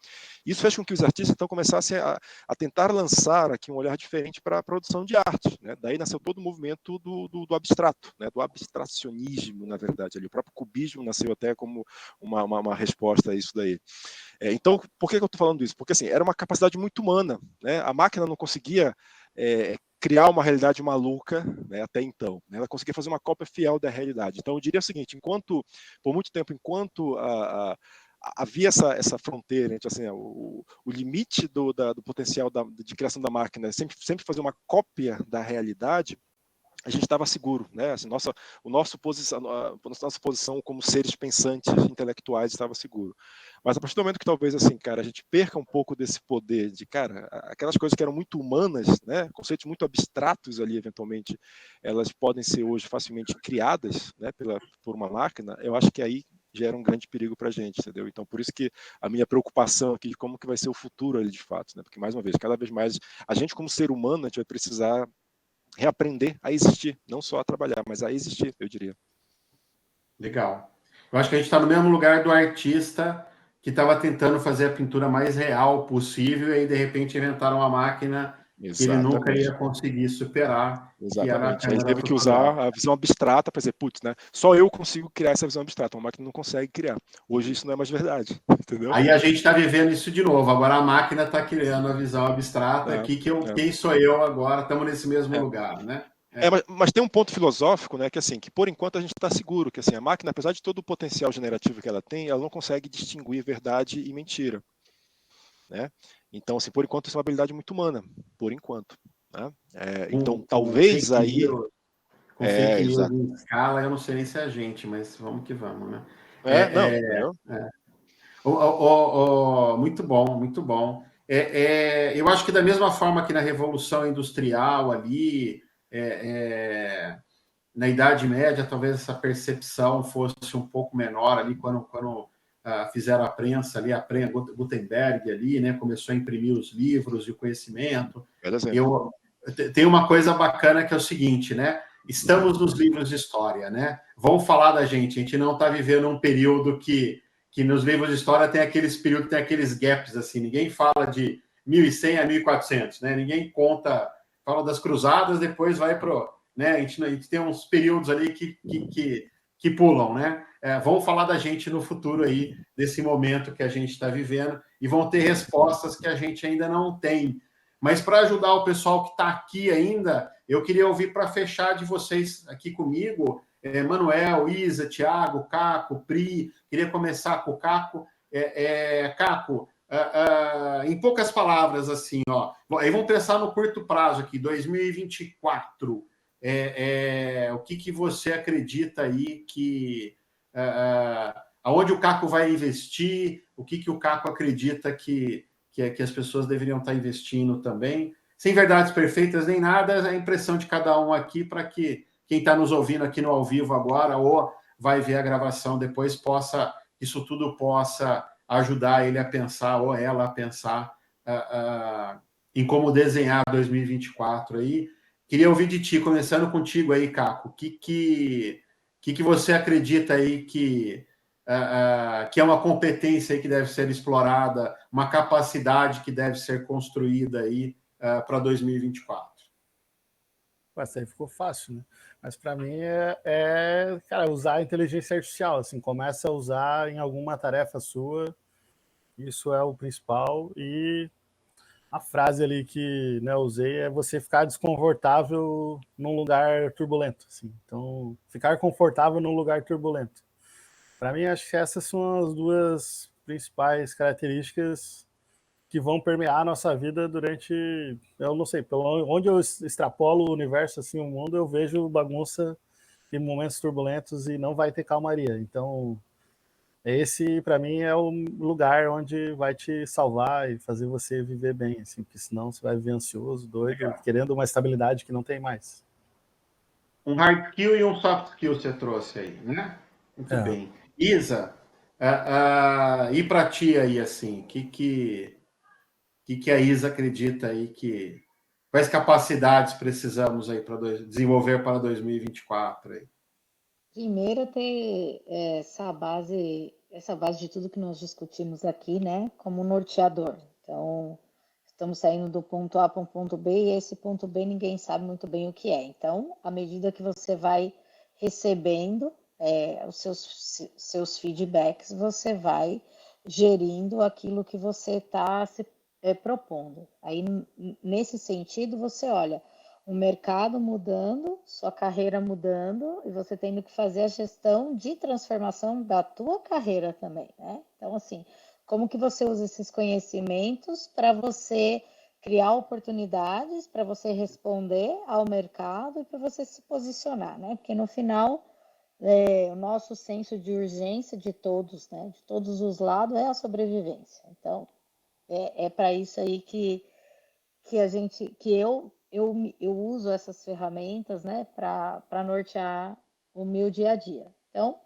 Speaker 3: Isso fez com que os artistas então começassem a tentar lançar aqui um olhar diferente para a produção de arte, né? Daí nasceu todo o movimento do abstrato, né? Do abstracionismo, na verdade, ali. O próprio cubismo nasceu até como uma resposta a isso daí. Então, por que eu estou falando isso? Porque assim, era uma capacidade muito humana, né? A máquina não conseguia criar uma realidade maluca, né, até então, né? Ela conseguia fazer uma cópia fiel da realidade. Então eu diria o seguinte: por muito tempo, enquanto havia essa fronteira entre assim, o limite do potencial de criação da máquina, sempre fazer uma cópia da realidade, a gente estava seguro, né? Assim, nossa posição como seres pensantes, intelectuais, estava seguro. Mas a partir do momento que talvez assim, cara, a gente perca um pouco desse poder de, cara, aquelas coisas que eram muito humanas, né? Conceitos muito abstratos ali, eventualmente, elas podem ser hoje facilmente criadas, né? Por uma máquina. Eu acho que aí gera um grande perigo para a gente, entendeu? Então, por isso que a minha preocupação aqui de como que vai ser o futuro ali de fato, né? Porque mais uma vez, cada vez mais a gente como ser humano, a gente vai precisar reaprender a existir, não só a trabalhar, mas a existir, eu diria.
Speaker 1: Legal. Eu acho que a gente está no mesmo lugar do artista que estava tentando fazer a pintura mais real possível e aí, de repente, inventaram uma máquina que ele nunca ia conseguir superar.
Speaker 3: Exatamente. Que era a ele teve que usar a visão abstrata para dizer, putz, né? Só eu consigo criar essa visão abstrata, uma máquina não consegue criar. Hoje isso não é mais verdade, entendeu?
Speaker 1: Aí a gente está vivendo isso de novo. Agora a máquina está criando a visão abstrata aqui, quem sou eu agora? Estamos nesse mesmo lugar, né?
Speaker 3: Mas tem um ponto filosófico, né, que assim, que por enquanto a gente está seguro, que assim, a máquina, apesar de todo o potencial generativo que ela tem, ela não consegue distinguir verdade e mentira, né? Então, assim, por enquanto isso é uma habilidade muito humana, por enquanto, né? Então, talvez aí...
Speaker 1: Com fake news em escala, eu não sei nem se é a gente, mas vamos que vamos, né? Muito bom, muito bom. Eu acho que da mesma forma que na Revolução Industrial ali, na Idade Média, talvez essa percepção fosse um pouco menor ali, quando fizeram a prensa ali, Gutenberg ali, né, começou a imprimir os livros e o conhecimento. Tem uma coisa bacana que é o seguinte, né? Estamos nos livros de história, né? Vamos falar da gente. A gente não está vivendo um período que nos livros de história tem aqueles períodos, tem aqueles gaps assim. Ninguém fala de 1100 a 1400, né? Ninguém fala das cruzadas, depois vai pro, né? A gente tem uns períodos ali que pulam, né? Vamos falar da gente no futuro aí, desse momento que a gente está vivendo, e vão ter respostas que a gente ainda não tem. Mas para ajudar o pessoal que está aqui ainda, eu queria ouvir para fechar de vocês aqui comigo, Manuel, Isa, Thiago, Caco, Pri. Queria começar com o Caco. Caco, em poucas palavras, assim, ó. Aí vamos pensar no curto prazo aqui, 2024. O que você acredita aí que aonde o Caco vai investir? O que o Caco acredita que as pessoas deveriam estar investindo também? Sem verdades perfeitas nem nada, é a impressão de cada um aqui, para que quem está nos ouvindo aqui no ao vivo agora ou vai ver a gravação depois, isso tudo possa ajudar ele a pensar, ou ela a pensar em como desenhar 2024 aí. Queria ouvir de ti, começando contigo aí, Caco. O que você acredita aí que é uma competência aí que deve ser explorada, uma capacidade que deve ser construída aí para 2024?
Speaker 5: Isso aí ficou fácil, né? Mas para mim cara, usar a inteligência artificial, assim, começa a usar em alguma tarefa sua, isso é o principal. E a frase ali que, né, eu usei é você ficar desconfortável num lugar turbulento, assim. Então, ficar confortável num lugar turbulento. Para mim, acho que essas são as duas principais características que vão permear a nossa vida durante, eu não sei, onde eu extrapolo o universo, assim, o mundo, eu vejo bagunça e momentos turbulentos e não vai ter calmaria. Então, esse, para mim, é o lugar onde vai te salvar e fazer você viver bem, assim, porque senão você vai viver ansioso, doido, querendo uma estabilidade que não tem mais.
Speaker 1: Um hard skill e um soft skill você trouxe aí, né? Muito bem. Isa, e para ti aí, assim, que a Isa acredita aí que quais capacidades precisamos aí para desenvolver para 2024 aí?
Speaker 2: Primeiro, ter essa base de tudo que nós discutimos aqui, né, como norteador. Então, estamos saindo do ponto A para um ponto B e esse ponto B ninguém sabe muito bem o que é. Então, à medida que você vai recebendo os seus feedbacks, você vai gerindo aquilo que você está se propondo. Aí, nesse sentido, você olha o mercado mudando, sua carreira mudando, e você tendo que fazer a gestão de transformação da tua carreira também, né? Então, assim, como que você usa esses conhecimentos para você criar oportunidades, para você responder ao mercado e para você se posicionar, né? Porque no final, o nosso senso de urgência de todos, né? De todos os lados é a sobrevivência. Então, é para isso aí que eu uso essas ferramentas, né, para nortear o meu dia a dia. Então,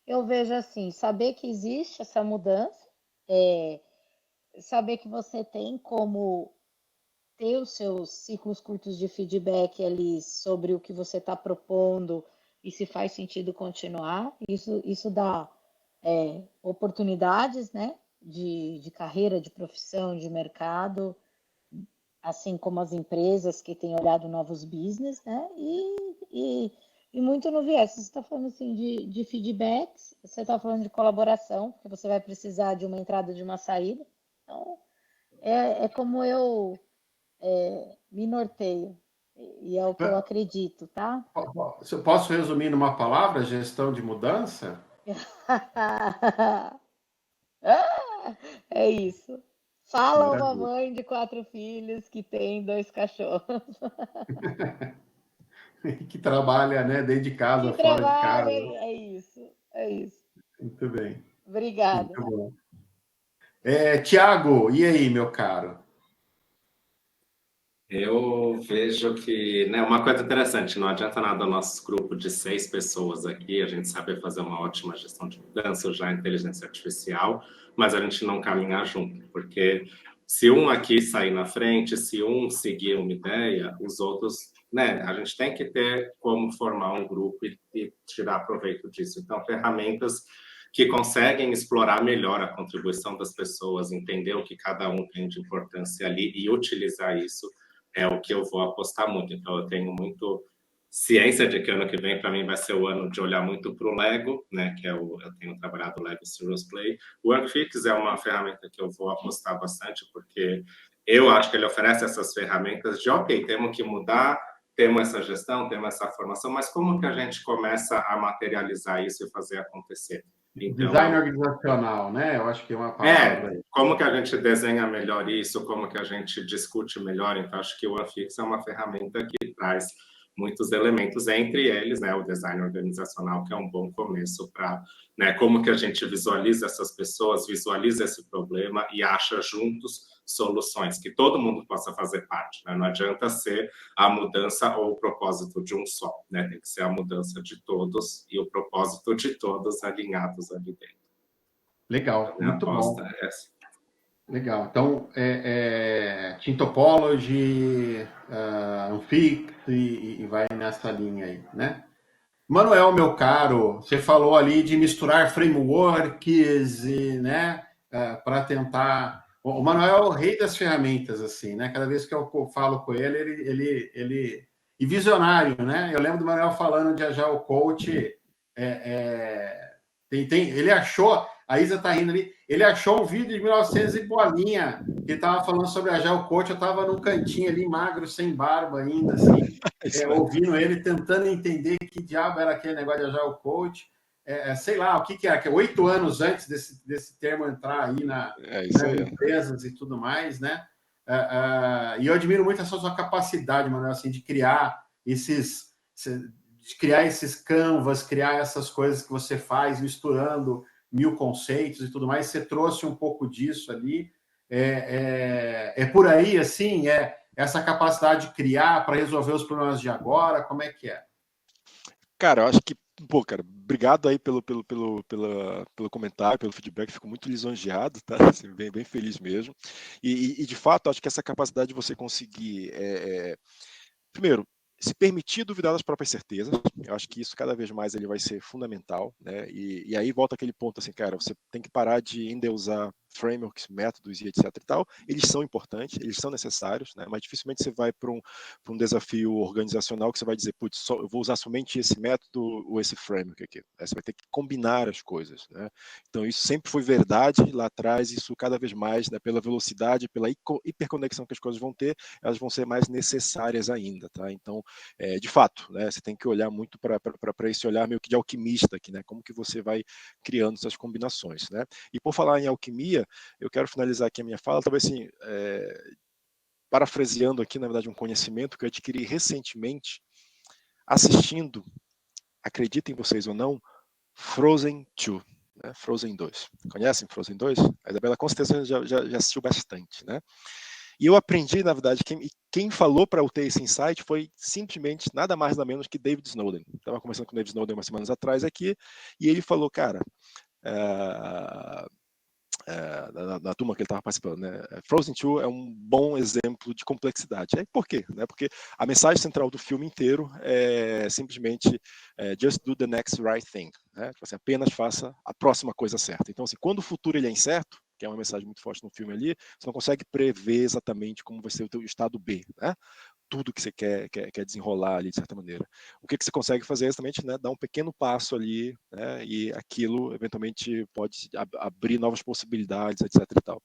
Speaker 2: eu vejo assim, saber que existe essa mudança, saber que você tem como ter os seus ciclos curtos de feedback ali sobre o que você está propondo e se faz sentido continuar. Isso dá oportunidades, né, de carreira, de profissão, de mercado, assim como as empresas que têm olhado novos business, né? E muito no viés. Você está falando assim de feedbacks, você está falando de colaboração, porque você vai precisar de uma entrada e de uma saída. Então, é como eu me norteio, e é o que eu acredito, tá?
Speaker 1: Eu posso resumir numa palavra, gestão de mudança?
Speaker 2: É isso. Fala uma
Speaker 1: Maravilha.
Speaker 2: mãe de 4 filhos que tem 2 cachorros.
Speaker 1: Que trabalha, né, dentro de casa,
Speaker 2: Que
Speaker 1: fora de
Speaker 2: trabalho,
Speaker 1: casa.
Speaker 2: é isso. É isso.
Speaker 1: Muito bem.
Speaker 2: Obrigada.
Speaker 1: Muito bom. Tiago, e aí, meu caro?
Speaker 4: Eu vejo que, né, uma coisa interessante, não adianta nada o nosso grupo de 6 pessoas aqui, a gente sabe fazer uma ótima gestão de mudança, já inteligência artificial, mas a gente não caminhar junto, porque se um aqui sair na frente, se um seguir uma ideia, os outros, né, a gente tem que ter como formar um grupo e tirar proveito disso. Então, ferramentas que conseguem explorar melhor a contribuição das pessoas, entender o que cada um tem de importância ali e utilizar isso, é o que eu vou apostar muito. Então, eu tenho muito ciência de que ano que vem, para mim, vai ser o ano de olhar muito para o Lego, né? Que eu tenho trabalhado o Lego Serious Play. O Workfix é uma ferramenta que eu vou apostar bastante, porque eu acho que ele oferece essas ferramentas de, ok, temos que mudar, temos essa gestão, temos essa formação, mas como que a gente começa a materializar isso e fazer acontecer? Então,
Speaker 1: design organizacional, né? Eu acho que é uma palavra aí.
Speaker 4: Como que a gente desenha melhor isso, como que a gente discute melhor. Então, acho que o OneFix é uma ferramenta que traz muitos elementos, entre eles, né, o design organizacional, que é um bom começo para, né, como que a gente visualiza essas pessoas, visualiza esse problema e acha juntos soluções, que todo mundo possa fazer parte, né? Não adianta ser a mudança ou o propósito de um só, né? Tem que ser a mudança de todos e o propósito de todos alinhados ali dentro.
Speaker 1: Legal,
Speaker 4: Minha
Speaker 1: muito
Speaker 4: aposta
Speaker 1: bom.
Speaker 4: é essa.
Speaker 1: Legal. Então, Team Topology, Unfix e vai nessa linha aí, né? Manuel, meu caro, você falou ali de misturar frameworks e, né, para tentar. O Manuel é o rei das ferramentas, assim, né? Cada vez que eu falo com ele e visionário, né? Eu lembro do Manuel falando de Agile Coach. Ele achou, a Isa tá rindo ali, ele achou um vídeo de 1900 e bolinha, que ele tava falando sobre Agile Coach, eu tava num cantinho ali, magro, sem barba ainda, assim, ouvindo ele, tentando entender que diabo era aquele negócio de Agile Coach. Sei lá, o que era, 8 anos antes desse termo entrar aí nas empresas e tudo mais, né? E eu admiro muito essa sua capacidade, Manuel, assim, de criar esses canvas, criar essas coisas que você faz, misturando 1000 conceitos e tudo mais. Você trouxe um pouco disso ali. É por aí, assim, essa capacidade de criar para resolver os problemas de agora, como é que é?
Speaker 3: Cara, eu acho que, pô, cara, obrigado aí pelo comentário, pelo feedback, fico muito lisonjeado, tá? Assim, bem feliz mesmo. E de fato, acho que essa capacidade de você conseguir, primeiro, se permitir duvidar das próprias certezas, eu acho que isso cada vez mais ele vai ser fundamental, né? E aí volta aquele ponto assim, cara, você tem que parar de endeusar frameworks, métodos e etc e tal. Eles são importantes, eles são necessários, né? Mas dificilmente você vai para um desafio organizacional que você vai dizer, putz, eu vou usar somente esse método ou esse framework aqui. Você vai ter que combinar as coisas, né? Então isso sempre foi verdade lá atrás, isso cada vez mais, né, pela velocidade, pela hiperconexão que as coisas vão ter, elas vão ser mais necessárias ainda, tá? Então, de fato, né, você tem que olhar muito para esse olhar meio que de alquimista aqui, né? Como que você vai criando essas combinações, né? E por falar em alquimia, eu quero finalizar aqui a minha fala, talvez assim, parafraseando aqui, na verdade, um conhecimento que eu adquiri recentemente assistindo, acreditem vocês ou não, Frozen 2, né? Frozen 2. Conhecem Frozen 2? A Isabela com certeza já assistiu bastante, né? E eu aprendi, na verdade, quem falou para eu ter esse insight foi simplesmente nada mais nada menos que David Snowden. Estava conversando com o David Snowden umas semanas atrás aqui, e ele falou, cara, na turma que ele estava participando, né? Frozen 2 é um bom exemplo de complexidade. Por quê? Né? Porque a mensagem central do filme inteiro é simplesmente just do the next right thing. Né? Tipo assim, apenas faça a próxima coisa certa. Então, assim, quando o futuro ele é incerto, que é uma mensagem muito forte no filme ali, você não consegue prever exatamente como vai ser o teu estado B, né? Tudo que você quer desenrolar ali, de certa maneira. O que você consegue fazer é exatamente, né, dar um pequeno passo ali, né, e aquilo eventualmente pode abrir novas possibilidades, etc. e tal.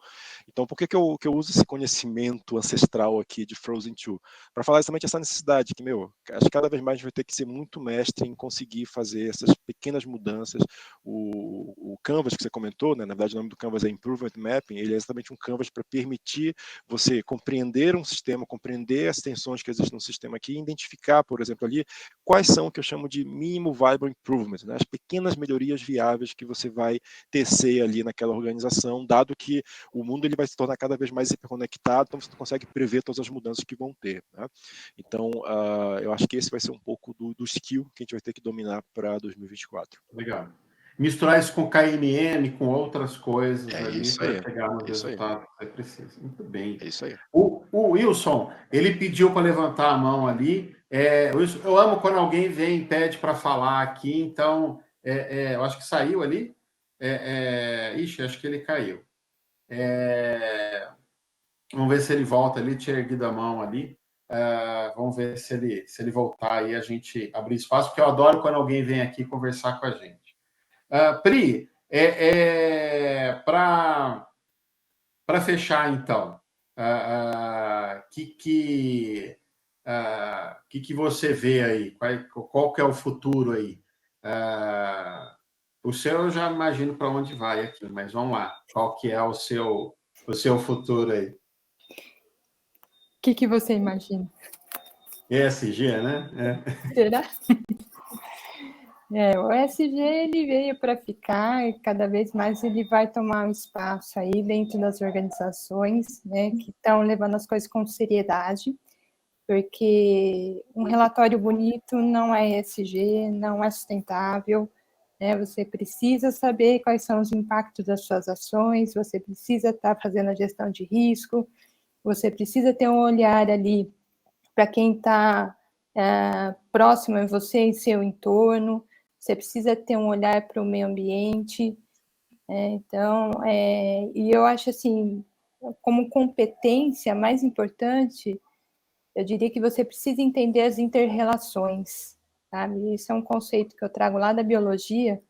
Speaker 3: Então, por que eu uso esse conhecimento ancestral aqui de Frozen 2? Para falar exatamente essa necessidade que, acho que cada vez mais a gente vai ter que ser muito mestre em conseguir fazer essas pequenas mudanças. O Canvas que você comentou, né, na verdade o nome do Canvas é Improvement Mapping, ele é exatamente um Canvas para permitir você compreender um sistema, compreender as tensões que existem no sistema aqui, e identificar, por exemplo, ali, quais são o que eu chamo de mínimo viable improvement, né? As pequenas melhorias viáveis que você vai tecer ali naquela organização, dado que o mundo ele vai se tornar cada vez mais hiperconectado, então você não consegue prever todas as mudanças que vão ter, né? Então, eu acho que esse vai ser um pouco do skill que a gente vai ter que dominar para 2024.
Speaker 1: Legal. Misturar isso com KMM, com outras coisas ali
Speaker 3: isso
Speaker 1: para
Speaker 3: aí,
Speaker 1: chegar no resultado que você precisa. Muito bem.
Speaker 3: É isso aí.
Speaker 1: O Wilson, ele pediu para levantar a mão ali. Wilson, eu amo quando alguém vem e pede para falar aqui, então eu acho que saiu ali. Ixi, acho que ele caiu. Vamos ver se ele volta ali, tinha erguido a mão ali. Vamos ver se ele voltar aí, a gente abrir espaço, porque eu adoro quando alguém vem aqui conversar com a gente. Pri, para fechar, então, que você vê aí? Qual que é o futuro aí? O seu eu já imagino para onde vai aqui, mas vamos lá. Qual que é o seu futuro aí?
Speaker 7: O que você imagina?
Speaker 1: ESG, né?
Speaker 7: Será? O ESG ele veio para ficar e cada vez mais ele vai tomar um espaço aí dentro das organizações, né, que estão levando as coisas com seriedade, porque um relatório bonito não é ESG, não é sustentável, né? Você precisa saber quais são os impactos das suas ações, você precisa estar fazendo a gestão de risco, você precisa ter um olhar ali para quem está próximo a você e seu entorno, você precisa ter um olhar para o meio ambiente. Então, e eu acho assim, como competência mais importante eu diria que você precisa entender as inter-relações, sabe? Isso é um conceito que eu trago lá da biologia,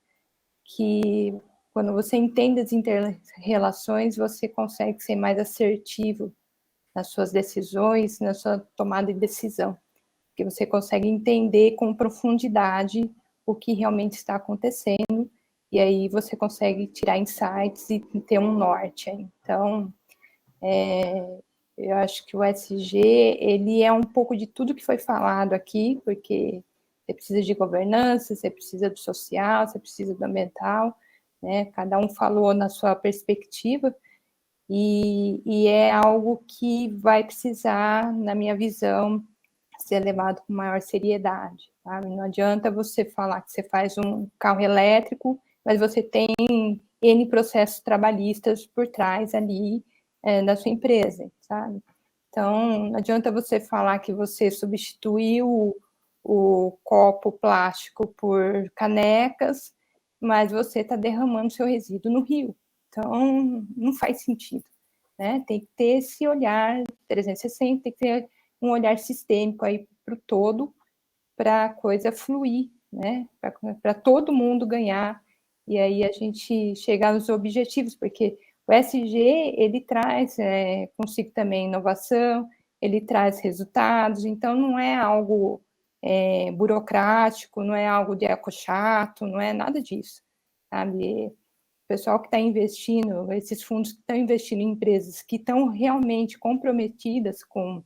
Speaker 7: que quando você entende as inter-relações, você consegue ser mais assertivo nas suas decisões, na sua tomada de decisão, porque você consegue entender com profundidade o que realmente está acontecendo, e aí você consegue tirar insights e ter um norte. Então, eu acho que o SG, ele é um pouco de tudo que foi falado aqui, porque você precisa de governança, você precisa do social, você precisa do ambiental, né? Cada um falou na sua perspectiva, e é algo que vai precisar, na minha visão, ser levado com maior seriedade. Sabe? Não adianta você falar que você faz um carro elétrico, mas você tem N processos trabalhistas por trás ali da sua empresa, sabe? Então, não adianta você falar que você substituiu o copo plástico por canecas, mas você está derramando seu resíduo no rio. Então, não faz sentido. Né? Tem que ter esse olhar 360, tem que ter um olhar sistêmico aí para o todo, para a coisa fluir, né? Para todo mundo ganhar, e aí a gente chegar nos objetivos, porque o SG, ele traz consigo também inovação, ele traz resultados, então não é algo burocrático, não é algo de eco-chato, não é nada disso, sabe? O pessoal que está investindo, esses fundos que estão investindo em empresas que estão realmente comprometidas com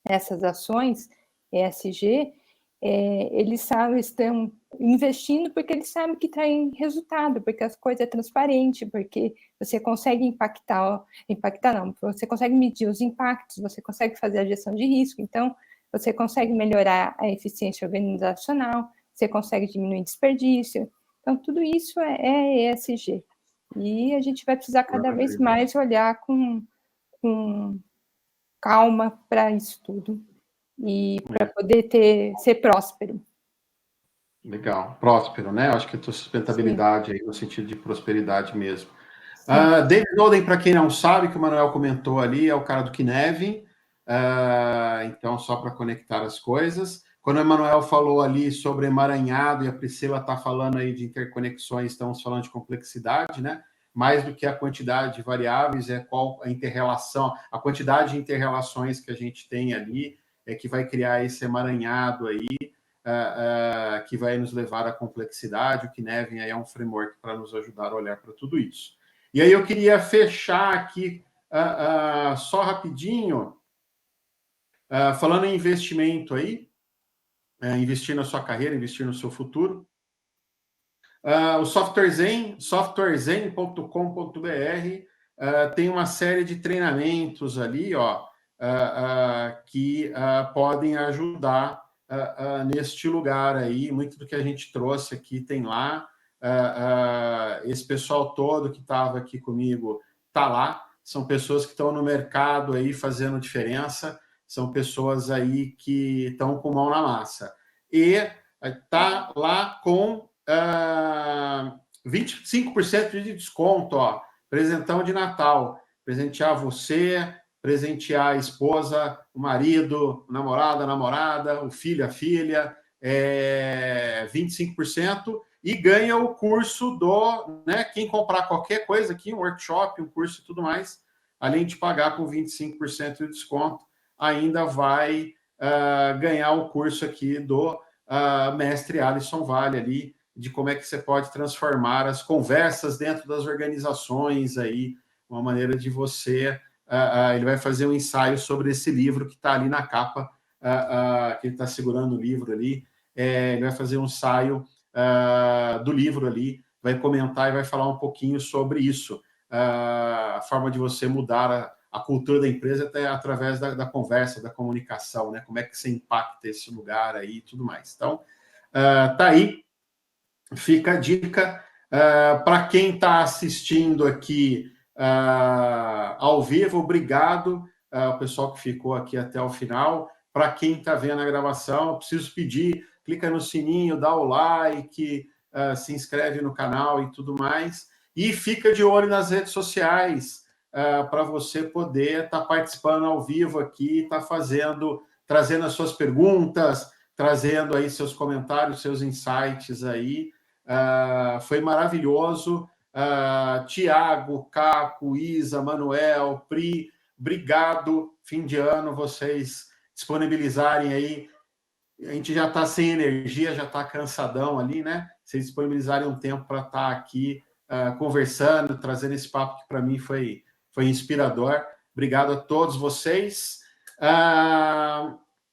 Speaker 7: essas ações ESG, eles sabem, estão investindo porque eles sabem que tem resultado, porque as coisas é transparente, porque você consegue impactar não, você consegue medir os impactos, você consegue fazer a gestão de risco, então você consegue melhorar a eficiência organizacional, você consegue diminuir desperdício, então tudo isso é ESG. E a gente vai precisar cada vez mais olhar com calma para isso tudo e para poder ser próspero.
Speaker 1: Legal, próspero, né? Acho que a tua sustentabilidade aí no sentido de prosperidade mesmo. David Oden, para quem não sabe, que o Manuel comentou ali, é o cara do Kinevin. Então, só para conectar as coisas. Quando o Emanuel falou ali sobre emaranhado e a Priscila está falando aí de interconexões, estamos falando de complexidade, né? Mais do que a quantidade de variáveis, é qual a interrelação, a quantidade de interrelações que a gente tem ali, que vai criar esse emaranhado aí, que vai nos levar à complexidade. O Kinevin aí é um framework para nos ajudar a olhar para tudo isso. E aí eu queria fechar aqui só rapidinho, falando em investimento aí, investir na sua carreira, investir no seu futuro. O softwarezen.com.br tem uma série de treinamentos ali, que podem ajudar neste lugar aí. Muito do que a gente trouxe aqui tem lá. Esse pessoal todo que estava aqui comigo está lá. São pessoas que estão no mercado aí fazendo diferença. São pessoas aí que estão com mão na massa. E está lá com 25% de desconto, presentão de Natal. Presentear você, presentear a esposa, o marido, o namorado, a namorada, o filho, a filha, 25%, e ganha o curso né, quem comprar qualquer coisa aqui, um workshop, um curso e tudo mais, além de pagar com 25% de desconto, ainda vai ganhar o curso aqui do mestre Alisson Vale ali, de como é que você pode transformar as conversas dentro das organizações aí, uma maneira de você... ele vai fazer um ensaio sobre esse livro que está ali na capa, que ele está segurando o livro ali. Ele vai fazer um ensaio do livro ali, vai comentar e vai falar um pouquinho sobre isso, a forma de você mudar a cultura da empresa até através da conversa, da comunicação, né? Como é que você impacta esse lugar aí e tudo mais. Então, tá aí, fica a dica. Para quem está assistindo aqui ao vivo, obrigado, o pessoal que ficou aqui até o final. Para quem está vendo a gravação, eu preciso pedir, clica no sininho, dá o like, se inscreve no canal e tudo mais. E fica de olho nas redes sociais, para você poder estar participando ao vivo aqui, estar fazendo trazendo as suas perguntas, trazendo aí seus comentários, seus insights aí. Foi maravilhoso. Tiago, Caco, Isa, Manuel, Pri, obrigado. Fim de ano, vocês disponibilizarem aí. A gente já está sem energia, já está cansadão ali, né? Vocês disponibilizarem um tempo para estar aqui conversando, trazendo esse papo que para mim foi inspirador. Obrigado a todos vocês.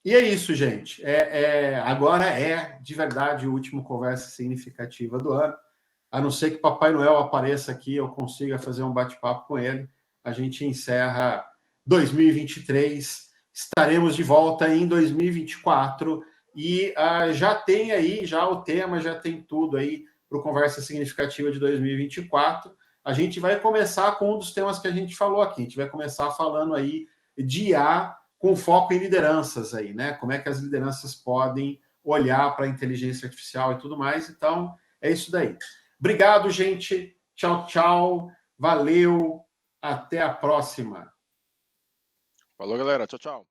Speaker 1: E é isso, gente. Agora é, de verdade, o último Conversa Significativa do ano. A não ser que Papai Noel apareça aqui, eu consiga fazer um bate-papo com ele. A gente encerra 2023. Estaremos de volta em 2024. E já tem aí, já o tema, já tem tudo aí para o Conversa Significativa de 2024. A gente vai começar com um dos temas que a gente falou aqui. A gente vai começar falando aí de IA com foco em lideranças aí, né? Como é que as lideranças podem olhar para a inteligência artificial e tudo mais. Então, é isso daí. Obrigado, gente. Tchau, tchau. Valeu. Até a próxima.
Speaker 3: Falou, galera. Tchau, tchau.